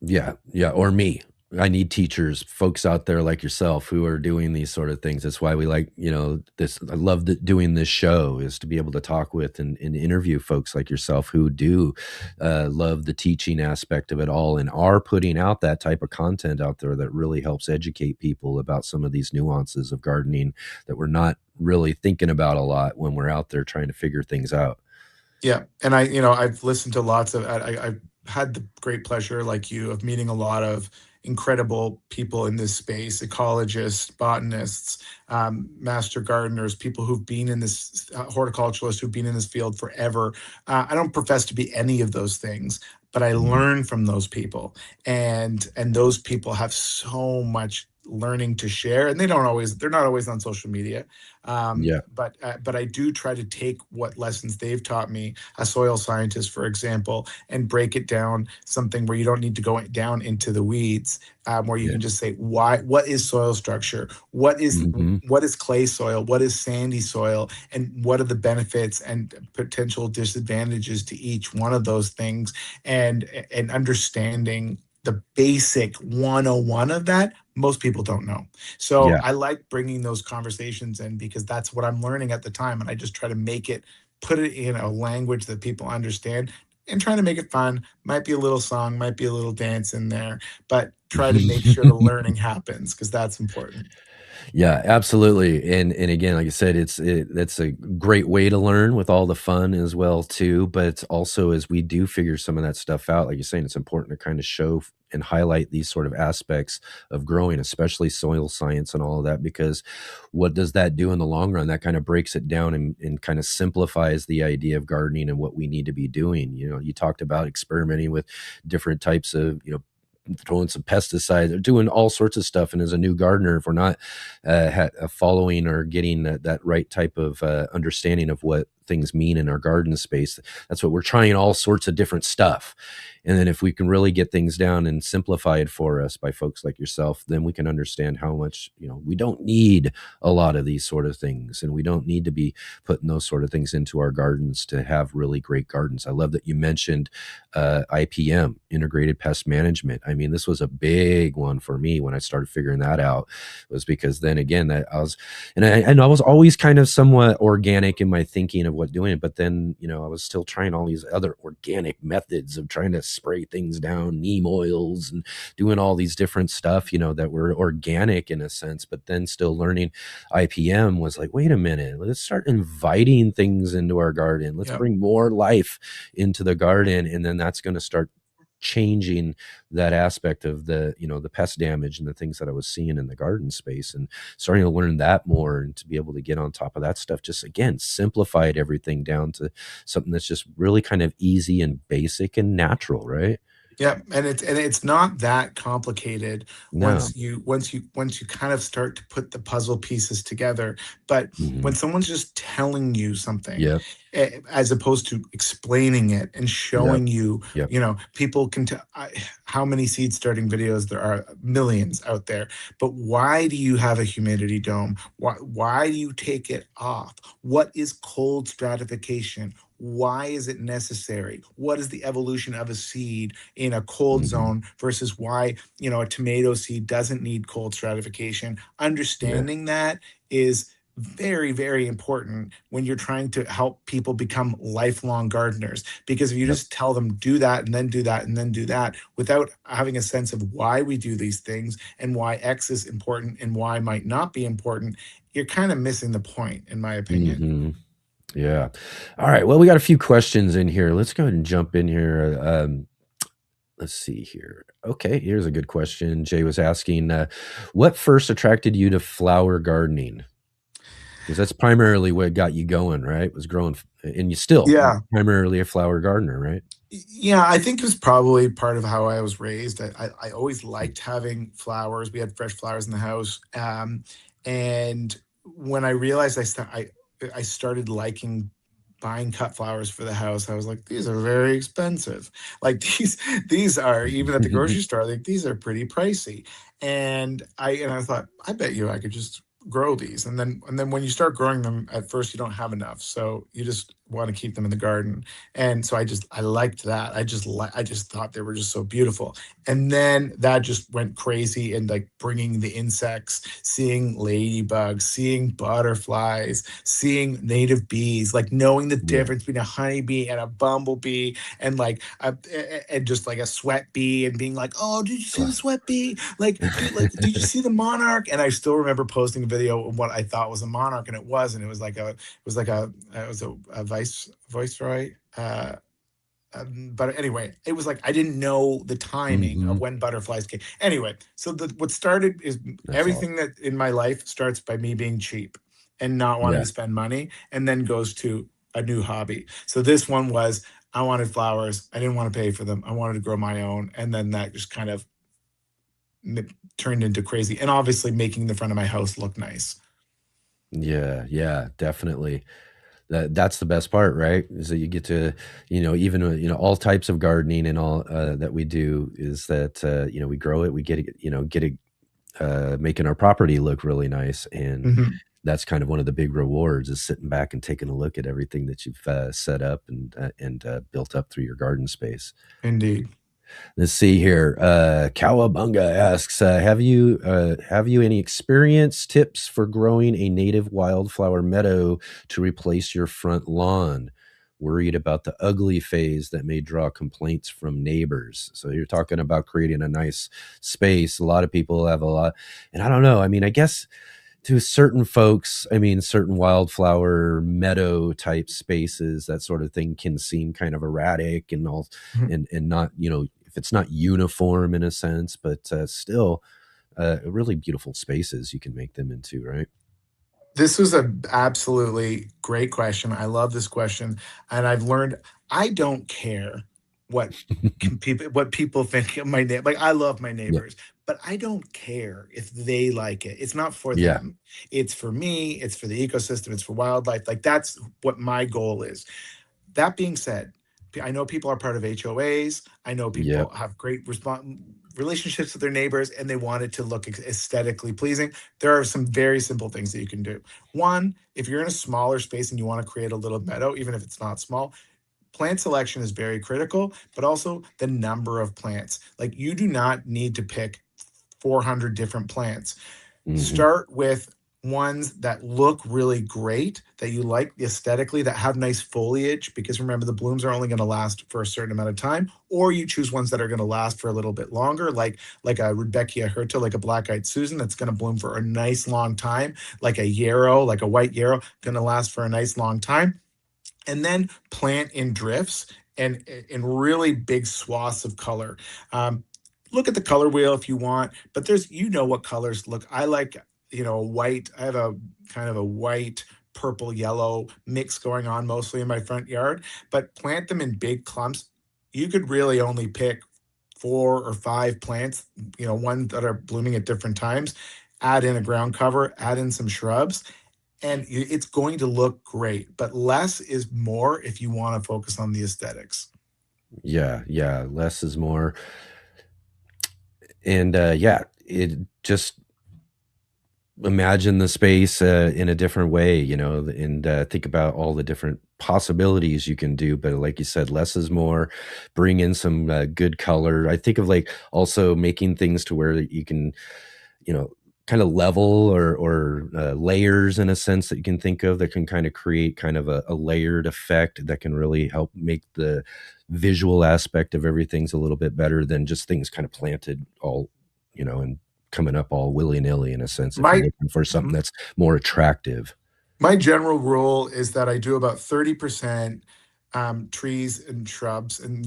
Yeah, yeah, or me. I need teachers, folks out there like yourself who are doing these sort of things. That's why we like, this. I love doing this show is to be able to talk with and interview folks like yourself who do love the teaching aspect of it all and are putting out that type of content out there that really helps educate people about some of these nuances of gardening that we're not really thinking about a lot when we're out there trying to figure things out. Yeah, and I've listened to lots of. I've had the great pleasure, like you, of meeting a lot of incredible people in this space: ecologists, botanists, master gardeners, people who've been in this, horticulturalists who've been in this field forever. I don't profess to be any of those things, but I Mhm. learn from those people, and those people have so much learning to share, and they're not always on social media, Yeah. but I do try to take what lessons they've taught me, a soil scientist, for example, and break it down something where you don't need to go down into the weeds, where you Yeah. can just say what is soil structure, what is Mhm. clay soil, what is sandy soil, and what are the benefits and potential disadvantages to each one of those things, and understanding the basic 101 of that. Most people don't know. So Yeah. I like bringing those conversations in because that's what I'm learning at the time. And I just try to put it in a language that people understand, and trying to make it fun. Might be a little song, might be a little dance in there, but try to make sure the learning happens because that's important. Yeah, absolutely. And again, like I said, that's a great way to learn with all the fun as well too. But also as we do figure some of that stuff out, like you're saying, it's important to kind of show and highlight these sort of aspects of growing, especially soil science and all of that, because what does that do in the long run? That kind of breaks it down and kind of simplifies the idea of gardening and what we need to be doing. You talked about experimenting with different types of, throwing some pesticides or doing all sorts of stuff. And as a new gardener, if we're not following or getting that right type of understanding of what things mean in our garden space, that's what we're trying, all sorts of different stuff. And then if we can really get things down and simplify it for us by folks like yourself, then we can understand how much, we don't need a lot of these sort of things. And we don't need to be putting those sort of things into our gardens to have really great gardens. I love that you mentioned IPM, integrated pest management. I mean, this was a big one for me when I started figuring that out, was because then again, that I was always kind of somewhat organic in my thinking of what doing it. But then, I was still trying all these other organic methods of trying to spray things down, neem oils and doing all these different stuff, that were organic in a sense, but then still learning IPM was like, wait a minute, let's start inviting things into our garden. Let's Yep. bring more life into the garden. And then that's going to start changing that aspect of the pest damage and the things that I was seeing in the garden space, and starting to learn that more and to be able to get on top of that stuff, just again simplified everything down to something that's just really kind of easy and basic and natural, right? Yeah, and it's not that complicated No. once you kind of start to put the puzzle pieces together. But when Mhm. someone's just telling you something, Yep. as opposed to explaining it and Yep. showing you, Yep. people can tell how many seed starting videos there are, millions out there. But why do you have a humidity dome? Why do you take it off? What is cold stratification? Why is it necessary? What is the evolution of a seed in a cold Mhm. zone versus why, a tomato seed doesn't need cold stratification? Yeah. Understanding that is very, very important when you're trying to help people become lifelong gardeners. Because if you Yep. just tell them do that and then do that and then do that without having a sense of why we do these things and why X is important and Y might not be important, you're kind of missing the point, in my opinion. Mhm. Yeah. All right. Well, we got a few questions in here. Let's go ahead and jump in here. Let's see here. Okay, here's a good question. Jay was asking, what first attracted you to flower gardening? Because that's primarily what got you going, right? Was growing, and you still Yeah. primarily a flower gardener, right? Yeah, I think it was probably part of how I was raised. I always liked having flowers. We had fresh flowers in the house. And when I realized I started liking buying cut flowers for the house, I was like, these are very expensive. Like these are, even at the grocery store, like these are pretty pricey. And I thought, I bet you I could just grow these. And then when you start growing them, at first you don't have enough. So you just want to keep them in the garden. And so I liked that. I just thought they were just so beautiful. And then that just went crazy, and like bringing the insects, seeing ladybugs, seeing butterflies, seeing native bees, like knowing the difference between a honeybee and a bumblebee, and and just like a sweat bee, and being like, oh, did you see the sweat bee? Did you see the monarch? And I still remember posting a video of what I thought was a monarch, and it wasn't. It was a viceroy. But anyway, it was like I didn't know the timing of when butterflies came. Anyway, so what started is everything that in my life starts by me being cheap and not wanting to spend money, and then goes to a new hobby. So this one was, I wanted flowers. I didn't want to pay for them. I wanted to grow my own, and then that just kind of turned into crazy. And obviously, making the front of my house look nice. Yeah, definitely. That's the best part, right? Is that you get to, even all types of gardening and all that we do is that we grow it, we get it, making our property look really nice, and that's kind of one of the big rewards, is sitting back and taking a look at everything that you've set up and built up through your garden space. Indeed. Let's see here. Cowabunga asks, have you any experience, tips for growing a native wildflower meadow to replace your front lawn? Worried about the ugly phase that may draw complaints from neighbors. So you're talking about creating a nice space. A lot of people have a lot, and I don't know. I mean, I guess to certain folks, certain wildflower meadow type spaces, that sort of thing can seem kind of erratic and all, and not, if it's not uniform in a sense, but still really beautiful spaces you can make them into, right? This was a absolutely great question. I love this question, and I've learned I don't care what people think of my neighbor. Like, I love my neighbors, but I don't care if they like it. It's not for them. It's for me. It's for the ecosystem. It's for wildlife. Like, that's what my goal is. That being said, I know people are part of HOAs. I know people have great relationships with their neighbors, and they want it to look aesthetically pleasing. There are some very simple things that you can do. One, if you're in a smaller space and you want to create a little meadow, even if it's not small, plant selection is very critical, but also the number of plants. Like, you do not need to pick 400 different plants. Start with ones that look really great, that you like aesthetically, that have nice foliage, because remember, the blooms are only going to last for a certain amount of time. Or you choose ones that are going to last for a little bit longer, like a Rudbeckia hirta, like a black-eyed Susan, that's going to bloom for a nice long time, like a yarrow, like a white yarrow, going to last for a nice long time. And then plant in drifts and in really big swaths of color. Look at the color wheel if you want, but there's, what colors look. I like, white. I have a kind of a white, purple, yellow mix going on mostly in my front yard, but plant them in big clumps. You could really only pick 4 or 5 plants, ones that are blooming at different times. Add in a ground cover, add in some shrubs, and it's going to look great. But less is more if you want to focus on the aesthetics. Yeah, less is more. And it just imagine the space in a different way, and think about all the different possibilities you can do. But like you said, less is more. Bring in some good color. I think of like also making things to where you can, kind of level or layers in a sense that you can think of that can kind of create kind of a layered effect that can really help make the visual aspect of everything's a little bit better than just things kind of planted all, and coming up all willy-nilly in a sense, if you're looking for something that's more attractive. My general rule is that I do about 30% trees and shrubs, and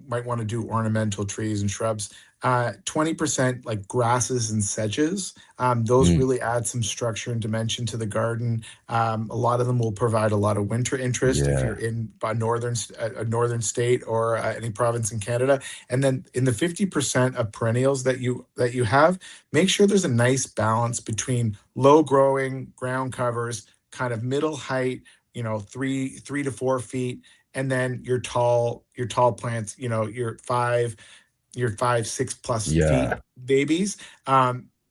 might want to do ornamental trees and shrubs, 20% like grasses and sedges. Those Mm, really add some structure and dimension to the garden. A lot of them will provide a lot of winter interest if you're yeah. in a northern state or any province in Canada. And then in the 50% of perennials that you have, make sure there's a nice balance between low growing ground covers, kind of middle height, 3 to 4 feet, and then your tall plants, your 5, 6+ feet Yeah. babies.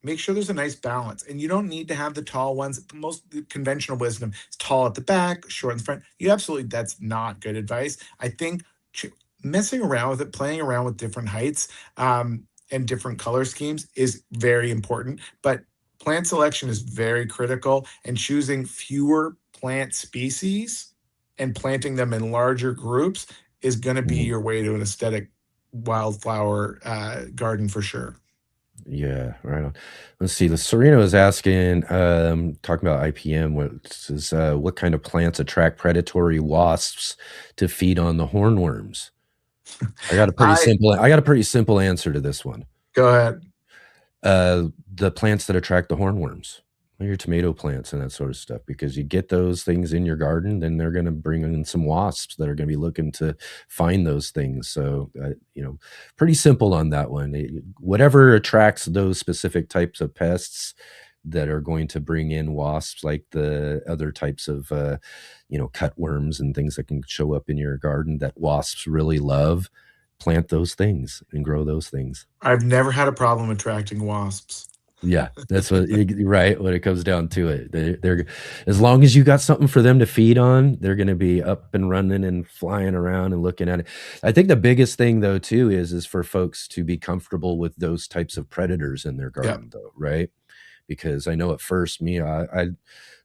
Make sure there's a nice balance, and you don't need to have the tall ones. Most conventional wisdom is tall at the back, short in the front. That's not good advice. I think messing around with it, playing around with different heights, and different color schemes is very important. But plant selection is very critical, and choosing fewer plant species and planting them in larger groups is going to be Mhm. your way to an aesthetic wildflower garden for sure. Yeah, right on. Let's see. The Serena was asking, talking about IPM, what kind of plants attract predatory wasps to feed on the hornworms? I I got a pretty simple answer to this one. Go ahead. The plants that attract the hornworms, like your tomato plants and that sort of stuff, because you get those things in your garden, then they're going to bring in some wasps that are going to be looking to find those things. So, pretty simple on that one. Whatever attracts those specific types of pests that are going to bring in wasps, like the other types of, cutworms and things that can show up in your garden that wasps really love, plant those things and grow those things. I've never had a problem attracting wasps. Yeah, that's right. When it comes down to it, they're as long as you got something for them to feed on, they're going to be up and running and flying around and looking at it. I think the biggest thing though too is for folks to be comfortable with those types of predators in their Yeah. garden, though, right? Because I know at first, I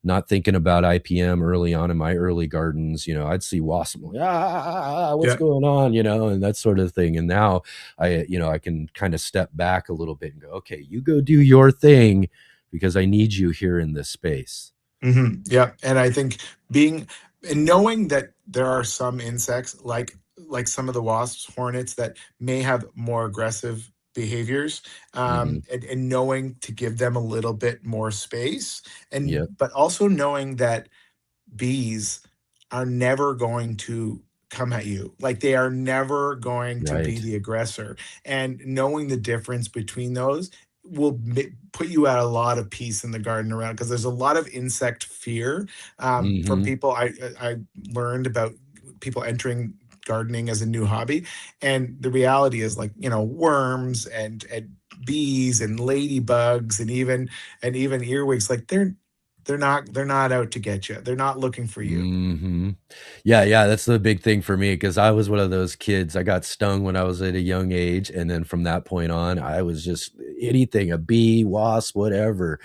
not thinking about IPM early on in my early gardens, I'd see wasps, I'm like, what's Yeah. going on, and that sort of thing. And now I can kind of step back a little bit and go, okay, you go do your thing because I need you here in this space. Yeah, and I think knowing that there are some insects like some of the wasps, hornets that may have more aggressive behaviors, Hmm. and knowing to give them a little bit more space, and Yep. but also knowing that bees are never going to come at you. Like they are never going to be Right. the aggressor. And knowing the difference between those will put you at a lot of peace in the garden around, because there's a lot of insect fear from Hmm. people. I learned about people entering gardening as a new hobby, and the reality is, like, worms and bees and ladybugs and even earwigs, like they're not out to get you. They're not looking for you. Hmm. Yeah, that's the big thing for me because I was one of those kids. I got stung when I was at a young age, and then from that point on, I was just anything, a bee, wasp, whatever,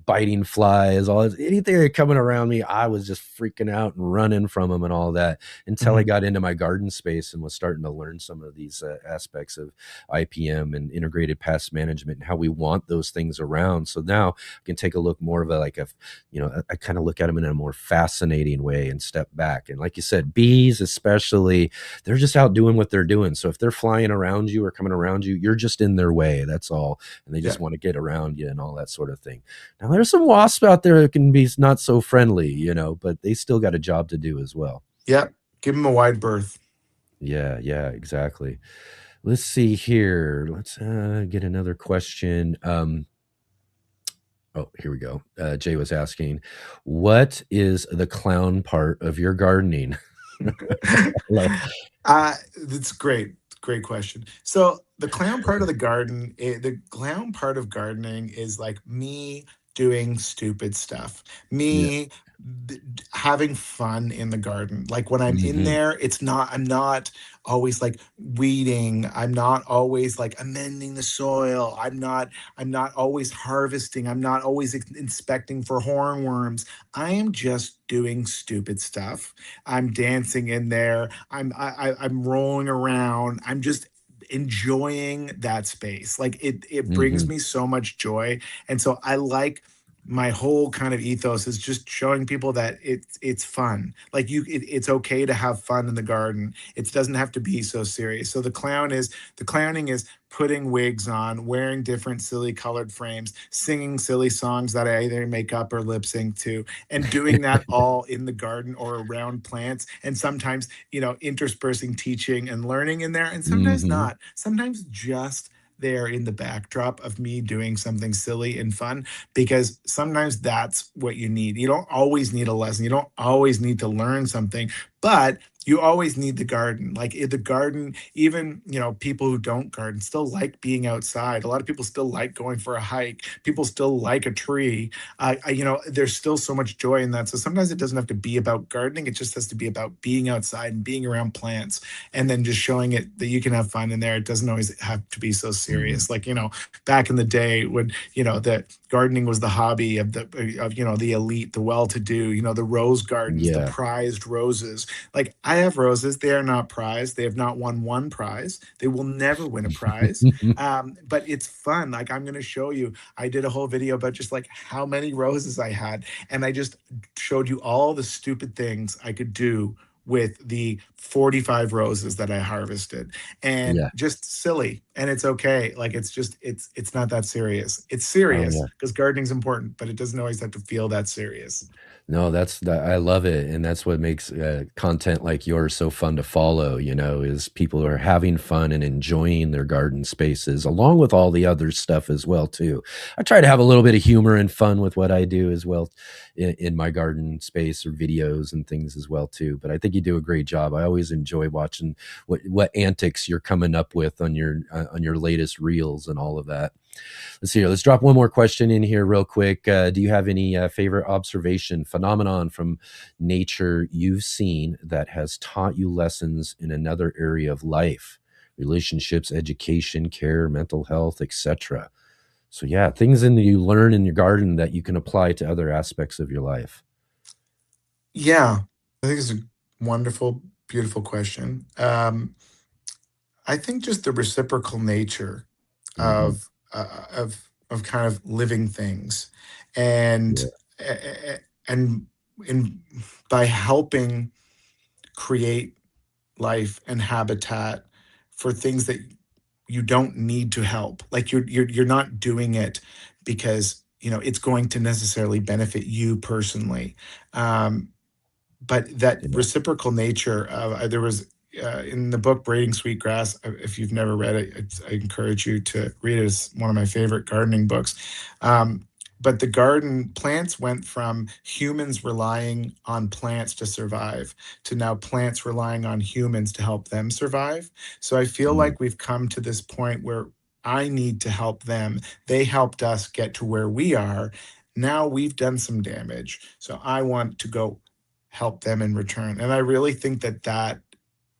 biting flies, anything that coming around me, I was just freaking out and running from them and all that until I Mhm. got into my garden space and was starting to learn some of these aspects of IPM and integrated pest management and how we want those things around. So now I can take a look more of I kind of look at them in a more fascinating way and step back. And like you said, bees especially, they're just out doing what they're doing. So if they're flying around you or coming around you, you're just in their way. That's all. And they Yeah. just want to get around you and all that sort of thing. Now there's some wasps out there that can be not so friendly, but they still got a job to do as well. Yeah. Give them a wide berth. Yeah, exactly. Let's see here. Let's get another question. Oh, here we go. Jay was asking, what is the clown part of your gardening? That's great. Great question. So the clown part of the clown part of gardening is like me doing stupid stuff, Yeah. me having fun in the garden. Like when I'm in Hmm. there, I'm not always like weeding. I'm not always like amending the soil. I'm not always harvesting. I'm not always inspecting for hornworms. I am just doing stupid stuff. I'm dancing in there. I'm rolling around. I'm just enjoying that space. Like it brings Hmm. me so much joy. And so I like my whole kind of ethos is just showing people that it's fun. Like it's okay to have fun in the garden. It doesn't have to be so serious. So the clowning is putting wigs on, wearing different silly colored frames, singing silly songs that I either make up or lip sync to, and doing that all in the garden or around plants. And sometimes, interspersing teaching and learning in there, and sometimes Mhm. not. Sometimes just there in the backdrop of me doing something silly and fun, because sometimes that's what you need. You don't always need a lesson. You don't always need to learn something, but you always need the garden. Like in the garden, even, people who don't garden still like being outside. A lot of people still like going for a hike. People still like a tree. There's still so much joy in that. So sometimes it doesn't have to be about gardening. It just has to be about being outside and being around plants, and then just showing it that you can have fun in there. It doesn't always have to be so serious. Like, back in the day when, the gardening was the hobby of the elite, the well-to-do, the rose gardens, the Yeah. prized roses. Like, I have roses. They are not prized. They have not won one prize. They will never win a prize. But it's fun. Like, I'm going to show you. I did a whole video about just like how many roses I had. And I just showed you all the stupid things I could do with the 45 roses that I harvested, and Yeah. just silly. And it's okay. Like, it's not that serious. It's Oh, serious yeah. because gardening's important, but it doesn't always have to feel that serious. No, I love it, and that's what makes content like yours so fun to follow. Is people are having fun and enjoying their garden spaces, along with all the other stuff as well too. I try to have a little bit of humor and fun with what I do as well in my garden space or videos and things as well too. But I think you do a great job. I always enjoy watching what antics you're coming up with on your latest reels and all of that. Let's see here. Let's drop one more question in here real quick. Do you have any favorite observation, phenomenon from nature you've seen that has taught you lessons in another area of life? Relationships, education, care, mental health, etc. So yeah, things that you learn in your garden that you can apply to other aspects of your life. Yeah, I think it's a wonderful, beautiful question. I think just the reciprocal nature Mhm. of kind of living things, and Yeah. and in by helping create life and habitat for things that you don't need to help. Like, you're not doing it because it's going to necessarily benefit you personally. Um, but that Yeah. reciprocal nature of there was in the book Braiding Sweetgrass. If you've never read it, I encourage you to read it. It's one of my favorite gardening books. But the garden plants went from humans relying on plants to survive to now plants relying on humans to help them survive. So I feel Mm. like we've come to this point where I need to help them. They helped us get to where we are. Now we've done some damage. So I want to go help them in return. And I really think that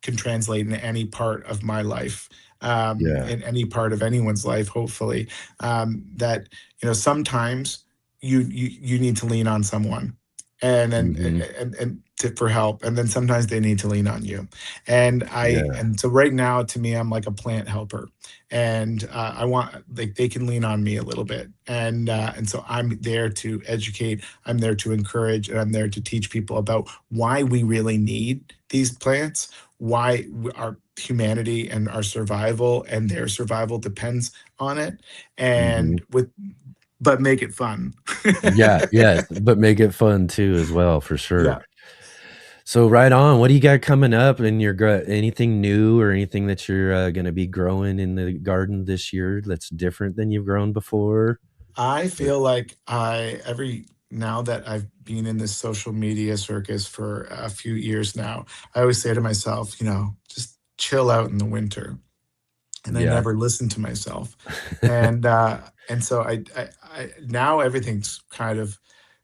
can translate in any part of my life, Yeah. in any part of anyone's life, hopefully. That sometimes you need to lean on someone, and then Mhm. for help, and then sometimes they need to lean on you. Yeah. And so right now, to me, I'm like a plant helper, and I want, like, they can lean on me a little bit, and so I'm there to educate, I'm there to encourage, and I'm there to teach people about why we really need these plants, why our humanity and our survival and their survival depends on it, Mhm. and but make it fun. Yeah, yeah, but make it fun too as well, for sure. Yeah. So right on. What do you got coming up in your anything new or anything that you're going to be growing in the garden this year that's different than you've grown before? I feel like every now that I've been in this social media circus for a few years now, I always say to myself, just chill out in the winter. And I Yeah. never listen to myself. And so I now everything's kind of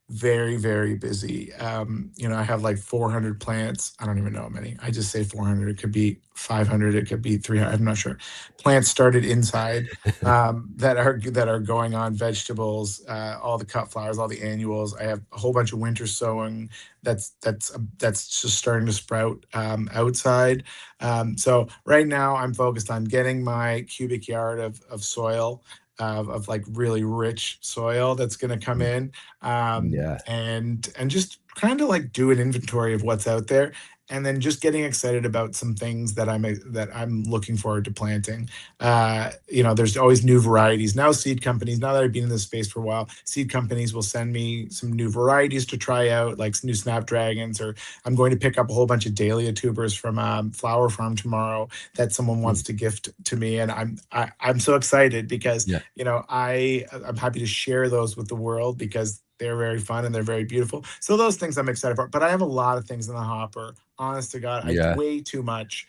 very, very busy. I have like 400 plants. I don't even know how many. I just say 400. It could be 500. It could be 300. I'm not sure. Plants started inside, that are going on, vegetables, all the cut flowers, all the annuals. I have a whole bunch of winter sowing that's just starting to sprout outside. So right now I'm focused on getting my cubic yard of soil of like really rich soil that's going to come in, Yeah. and just kind of like do an inventory of what's out there, and then just getting excited about some things that I'm looking forward to planting. There's always new varieties now. Seed companies, now that I've been in this space for a while, seed companies will send me some new varieties to try out, like some new snapdragons, or I'm going to pick up a whole bunch of dahlia tubers from Flower Farm tomorrow that someone wants to gift to me, and I'm so excited because Yeah. I'm happy to share those with the world because they're very fun and they're very beautiful. So those things I'm excited for. But I have a lot of things in the hopper. Honest to God, Yeah. way too much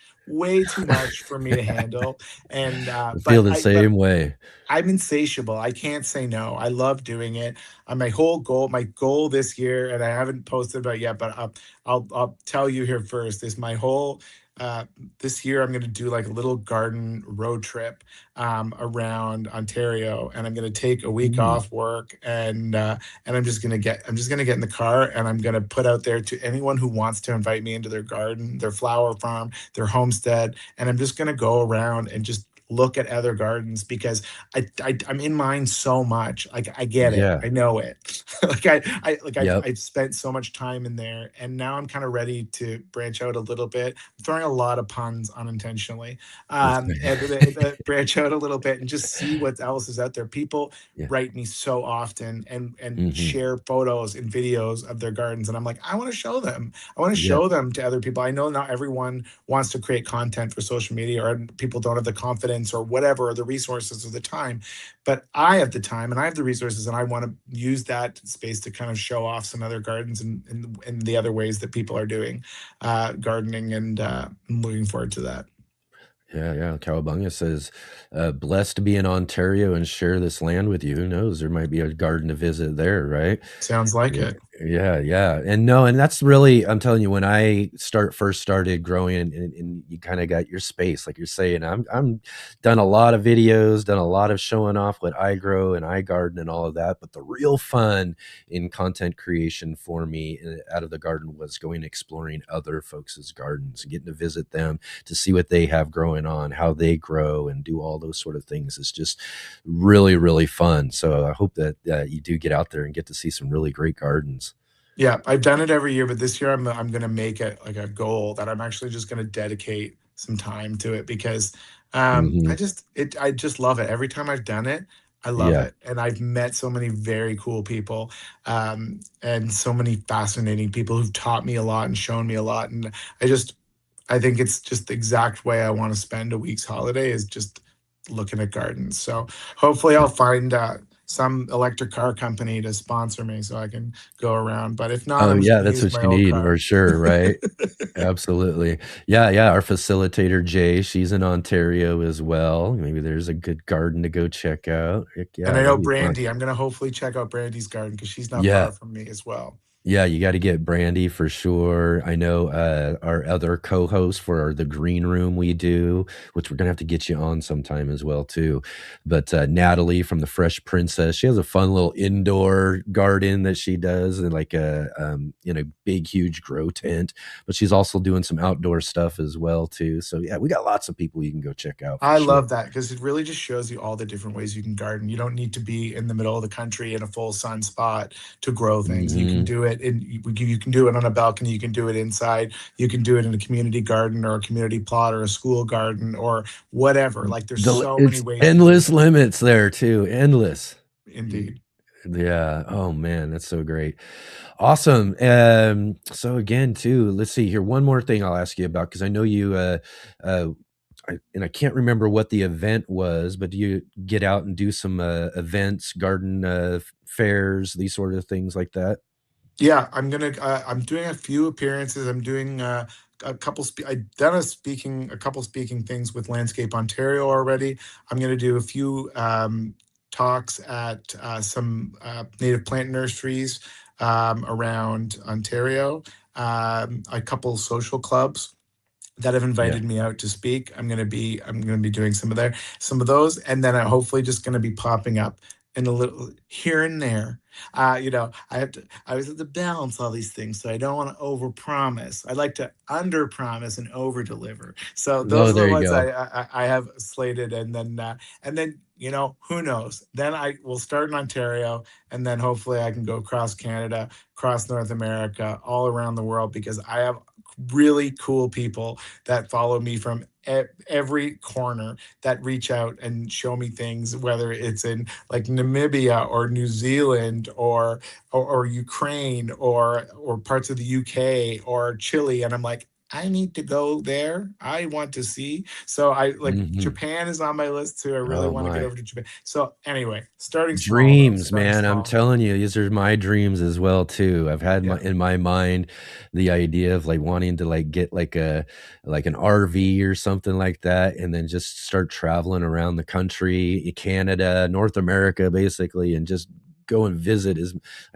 for me to handle. And I feel the but same way. I'm insatiable. I can't say no. I love doing it. My goal this year, and I haven't posted about it yet, but I'll tell you here first, is my whole this year I'm going to do like a little garden road trip around Ontario, and I'm going to take a week off work, and I'm just going to get in the car, and I'm going to put out there to anyone who wants to invite me into their garden, their flower farm, their homestead, and I'm just going to go around and just look at other gardens because I'm in mine so much. Like I get it, Yeah. I know it. Yep. I've spent so much time in there, and now I'm kind of ready to branch out a little bit. I'm throwing a lot of puns unintentionally, That's and great. branch out a little bit and just see what else is out there. People Yeah. write me so often and Mhm. share photos and videos of their gardens, and I'm like, I want to show them. I want to Yeah. show them to other people. I know not everyone wants to create content for social media, or people don't have the confidence or whatever, or the resources or the time, but I have the time and I have the resources, and I want to use that space to kind of show off some other gardens and the other ways that people are doing gardening, and I'm looking forward to that. Yeah, yeah. Cowabunga says, blessed to be in Ontario and share this land with you. Who knows? There might be a garden to visit there, right? Sounds like Yeah, it. yeah. And that's really, I'm telling you, when I first started growing, and you kind of got your space, like you're saying, I'm done a lot of videos, done a lot of showing off what I grow and I garden and all of that. But the real fun in content creation for me out of the garden was going exploring other folks' gardens and getting to visit them to see what they have growing on, how they grow, and do all those sort of things. It's just really, really fun. So I hope that you do get out there and get to see some really great gardens. Yeah, I've done it every year, but this year I'm going to make it like a goal that I'm actually just going to dedicate some time to it because Mhm. I just love it. Every time I've done it, I love Yeah. it, and I've met so many very cool people, and so many fascinating people who've taught me a lot and shown me a lot, and I think it's just the exact way I want to spend a week's holiday, is just looking at gardens. So hopefully I'll find some electric car company to sponsor me so I can go around. But if not, Oh, I'm just yeah, going to that's use what my you old need car. for sure, right? Absolutely. Yeah, yeah, our facilitator, Jay, she's in Ontario as well. Maybe there's a good garden to go check out. Heck And yeah, I know that'd be fun. Brandy, I'm going to hopefully check out Brandy's garden because she's not Yeah. far from me as well. Yeah, you gotta get Brandy for sure. I know, our other co-host for the green room we do, which we're gonna have to get you on sometime as well too. But, Natalie from the Fresh Princess, she has a fun little indoor garden that she does in like in a big, huge grow tent, but she's also doing some outdoor stuff as well too. So yeah, we got lots of people you can go check out for I sure. love that because it really just shows you all the different ways you can garden. You don't need to be in the middle of the country in a full sun spot to grow things. You can Mhm. do it you can do it on a balcony. You can do it inside. You can do it in a community garden or a community plot or a school garden or whatever. Like there's so many It's ways to do endless it. limits there too, endless. Indeed. Yeah. Oh man, that's so great. Awesome. So again, too, let's see here. One more thing I'll ask you about because I know you uh and I can't remember what the event was, but do you get out and do some events, garden fairs, these sort of things like that? Yeah, I'm doing a few appearances. I'm doing a couple. I've done a couple speaking things with Landscape Ontario already. I'm gonna do a few talks at some native plant nurseries around Ontario. A couple social clubs that have Yeah. invited me out to speak. I'm gonna be doing some of those, and then I'm hopefully just gonna be popping up and a little here and there. I was have to balance all these things, so I don't want to overpromise. I like to underpromise and overdeliver. So those Oh, are the there you ones go. I have slated, and then who knows? Then I will start in Ontario, and then hopefully I can go across Canada, across North America, all around the world, because I have really cool people that follow me from every corner, that reach out and show me things, whether it's in like Namibia or New Zealand or Ukraine or parts of the UK or Chile, and I'm like, I need to go there. I want to see. So I like Japan is on my list too. I really Oh want to get my. over to Japan. So anyway, starting small though. Dreams, Starting man. I'm small. telling you, these are my dreams as well too. I've had in my mind the idea of like wanting to like get like an RV or something like that, and then just start traveling around the country, Canada, North America, basically, and just go and visit.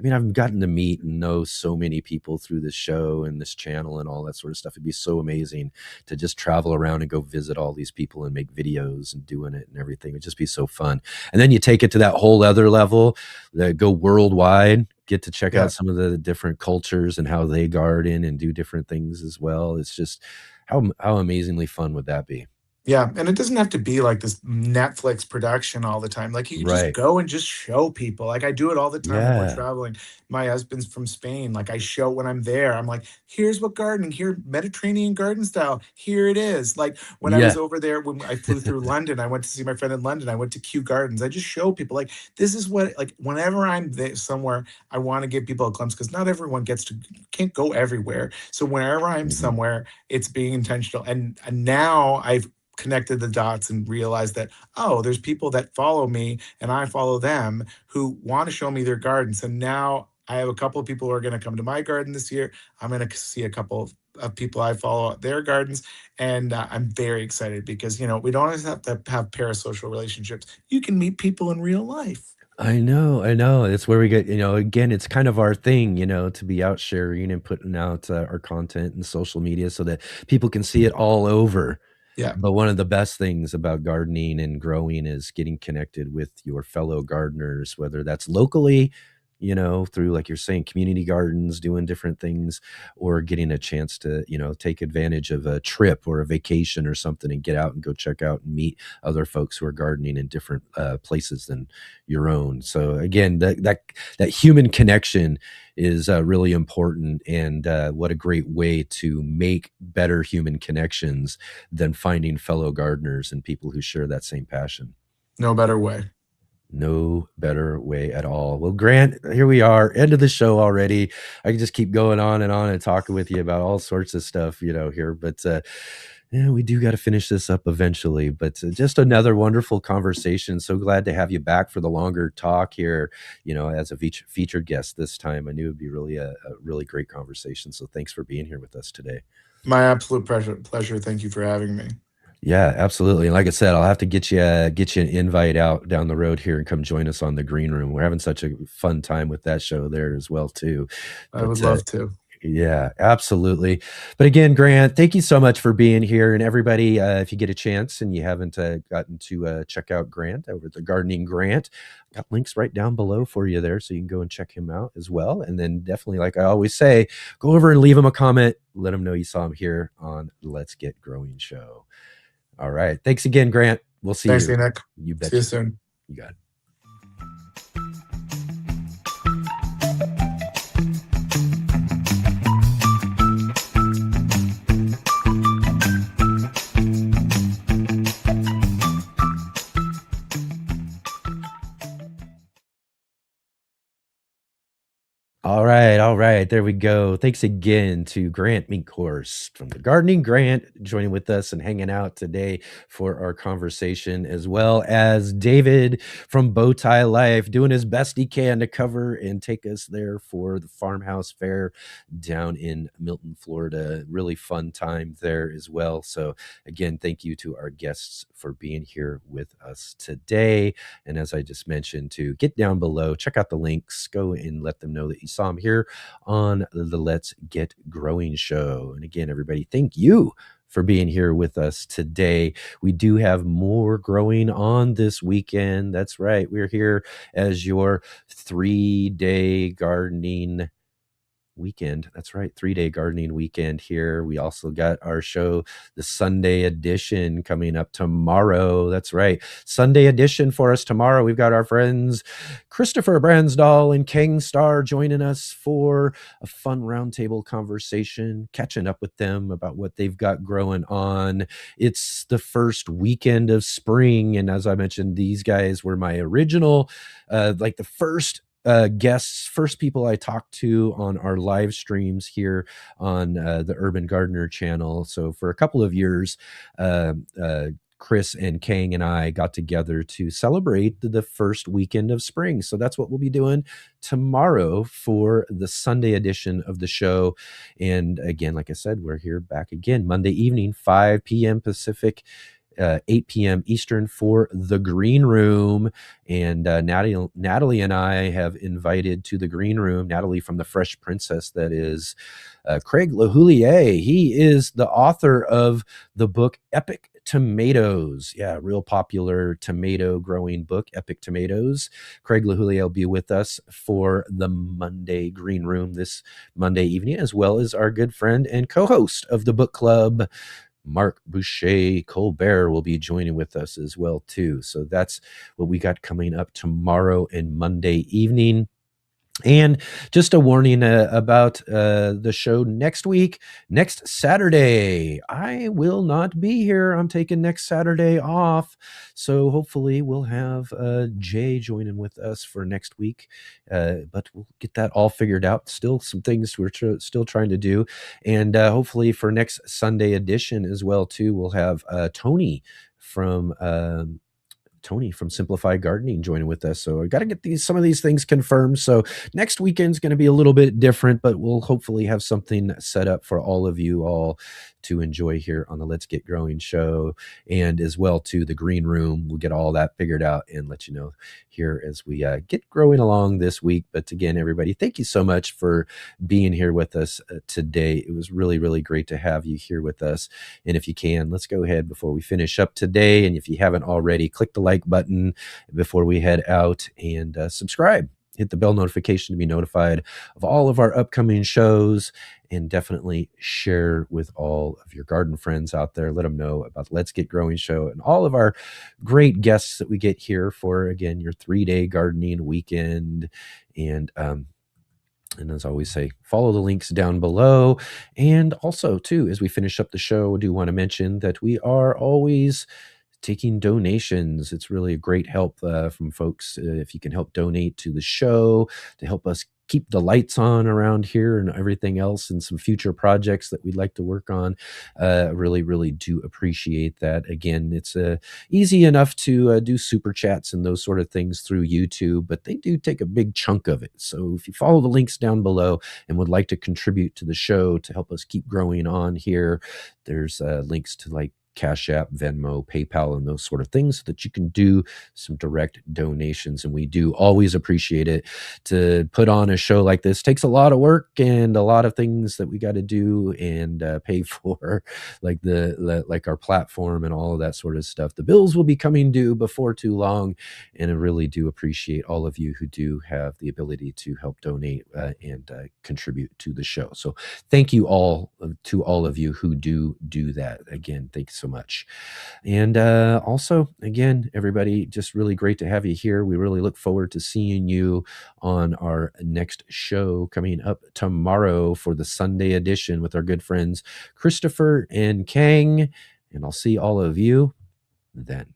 I've gotten to meet and know so many people through this show and this channel and all that sort of stuff. It'd be so amazing to just travel around and go visit all these people and make videos and doing it and everything. It'd just be so fun. And then you take it to that whole other level, that go worldwide, get to check out some of the different cultures and how they garden and do different things as well. It's just how amazingly fun would that be? Yeah, and it doesn't have to be like this Netflix production all the time. Like you can just Right. go and just show people. Like I do it all the time when we're Yeah. traveling. My husband's from Spain. Like I show when I'm there. I'm like, here's what gardening, here Mediterranean garden style. Here it is. Like when I was Yeah. over there, when I flew through London, I went to see my friend in London. I went to Kew Gardens. I just show people like this is what like whenever I'm there somewhere, I want to give people a glimpse because not everyone can't go everywhere. So whenever I'm somewhere, it's being intentional. And now I've connected the dots and realized that, oh, there's people that follow me and I follow them who want to show me their garden. So now I have a couple of people who are going to come to my garden this year. I'm going to see a couple of people I follow at their gardens. And I'm very excited because, we don't always have to have parasocial relationships. You can meet people in real life. I know. It's where we get, again, it's kind of our thing, to be out sharing and putting out our content and social media so that people can see it all over. Yeah. But one of the best things about gardening and growing is getting connected with your fellow gardeners, whether that's locally, through, like you're saying, community gardens, doing different things, or getting a chance to, take advantage of a trip or a vacation or something and get out and go check out and meet other folks who are gardening in different places than your own. So again, that human connection is really important, and what a great way to make better human connections than finding fellow gardeners and people who share that same passion. No better way. No better way at all. Well, Grant, here we are, end of the show already. I can just keep going on and talking with you about all sorts of stuff, here, but we do got to finish this up eventually. But just another wonderful conversation. So glad to have you back for the longer talk here, as a featured guest this time. I knew it'd be really a really great conversation. So thanks for being here with us today. My absolute pleasure. Thank you for having me. Yeah, absolutely. And like I said, I'll have to get you an invite out down the road here and come join us on the Green Room. We're having such a fun time with that show there as well too. I would love to. Yeah, absolutely. But again, Grant, thank you so much for being here. And everybody, if you get a chance and you haven't gotten to check out Grant over at the Gardening Grant, got links right down below for you there, so you can go and check him out as well. And then definitely, like I always say, go over and leave him a comment. Let him know you saw him here on the Let's Get Growing show. All right. Thanks again, Grant. We'll see you. Thanks, Enoch. You bet. See you soon. You got it. All right. There we go. Thanks again to Grant Minkhorst from the Gardening Grant joining with us and hanging out today for our conversation, as well as David from Bowtie Life doing his best he can to cover and take us there for the Farmhouse Fair down in Milton, Florida. Really fun time there as well. So again, thank you to our guests for being here with us today. And as I just mentioned, to get down below, check out the links, go and let them know that you saw them here on the Let's Get Growing show. And again, everybody, thank you for being here with us today. We do have more growing on this weekend. That's right. We're here as your 3-day gardening weekend. That's right. 3-day gardening weekend here. We also got our show, the Sunday edition, coming up tomorrow. That's right. Sunday edition for us tomorrow. We've got our friends Christopher Bransdahl and Kang Starr joining us for a fun roundtable conversation, catching up with them about what they've got growing on. It's the first weekend of spring. And as I mentioned, these guys were my original, like the first guests, first people I talked to on our live streams here on the Urban Gardener channel. So for a couple of years, Chris and Kang and I got together to celebrate the first weekend of spring. So that's what we'll be doing tomorrow for the Sunday edition of the show. And again, like I said, we're here back again Monday evening, 5 p.m. Pacific, 8 p.m. Eastern for the Green Room. And Natalie and I have invited to the Green Room, Natalie from the Fresh Princess, that is Craig LaHoulier. He is the author of the book Epic Tomatoes. Yeah, real popular tomato growing book, Epic Tomatoes. Craig LaHoulier will be with us for the Monday Green Room this Monday evening, as well as our good friend and co-host of the book club, Mark Boucher Colbert, will be joining with us as well too. So that's what we got coming up tomorrow and Monday evening. And just a warning about the show next week. Next Saturday, I will not be here. I'm taking next Saturday off. So hopefully we'll have Jay joining with us for next week. But we'll get that all figured out. Still some things we're still trying to do. And hopefully for next Sunday edition as well too, we'll have Tony from Simplified Gardening joining with us. So I got to get some of these things confirmed. So next weekend's going to be a little bit different, but we'll hopefully have something set up for all of you all to enjoy here on the Let's Get Growing show, and as well to the Green Room. We'll get all that figured out and let you know here as we get growing along this week. But again, everybody, thank you so much for being here with us today. It was really, really great to have you here with us. And if you can, let's go ahead before we finish up today. And if you haven't already, click the like button before we head out, and subscribe. Hit the bell notification to be notified of all of our upcoming shows, and definitely share with all of your garden friends out there. Let them know about the Let's Get Growing show and all of our great guests that we get here for, again, your 3-day gardening weekend. And as I always say, follow the links down below. And also, too, as we finish up the show, I do want to mention that we are always taking donations. It's really a great help from folks. If you can help donate to the show to help us keep the lights on around here and everything else, and some future projects that we'd like to work on, really, really do appreciate that. Again, it's easy enough to do super chats and those sort of things through YouTube, but they do take a big chunk of it. So if you follow the links down below and would like to contribute to the show to help us keep growing on here, there's links to like Cash App, Venmo, PayPal, and those sort of things, so that you can do some direct donations. And we do always appreciate it. To put on a show like this takes a lot of work and a lot of things that we got to do and pay for, like like our platform and all of that sort of stuff. The bills will be coming due before too long, and I really do appreciate all of you who do have the ability to help donate and contribute to the show. So thank you all to all of you who do that. Again, thanks so much. And also, again, everybody, just really great to have you here. We really look forward to seeing you on our next show coming up tomorrow for the Sunday edition with our good friends Christopher and Kang. And I'll see all of you then.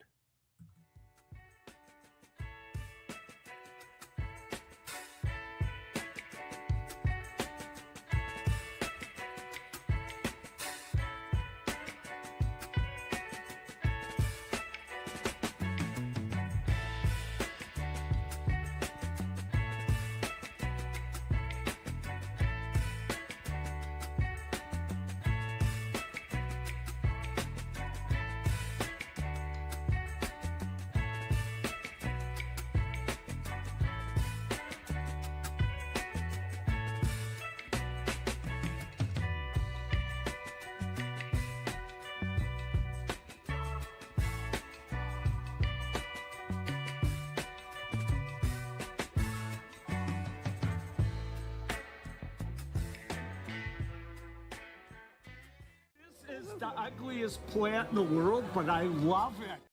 is the ugliest plant in the world, but I love it.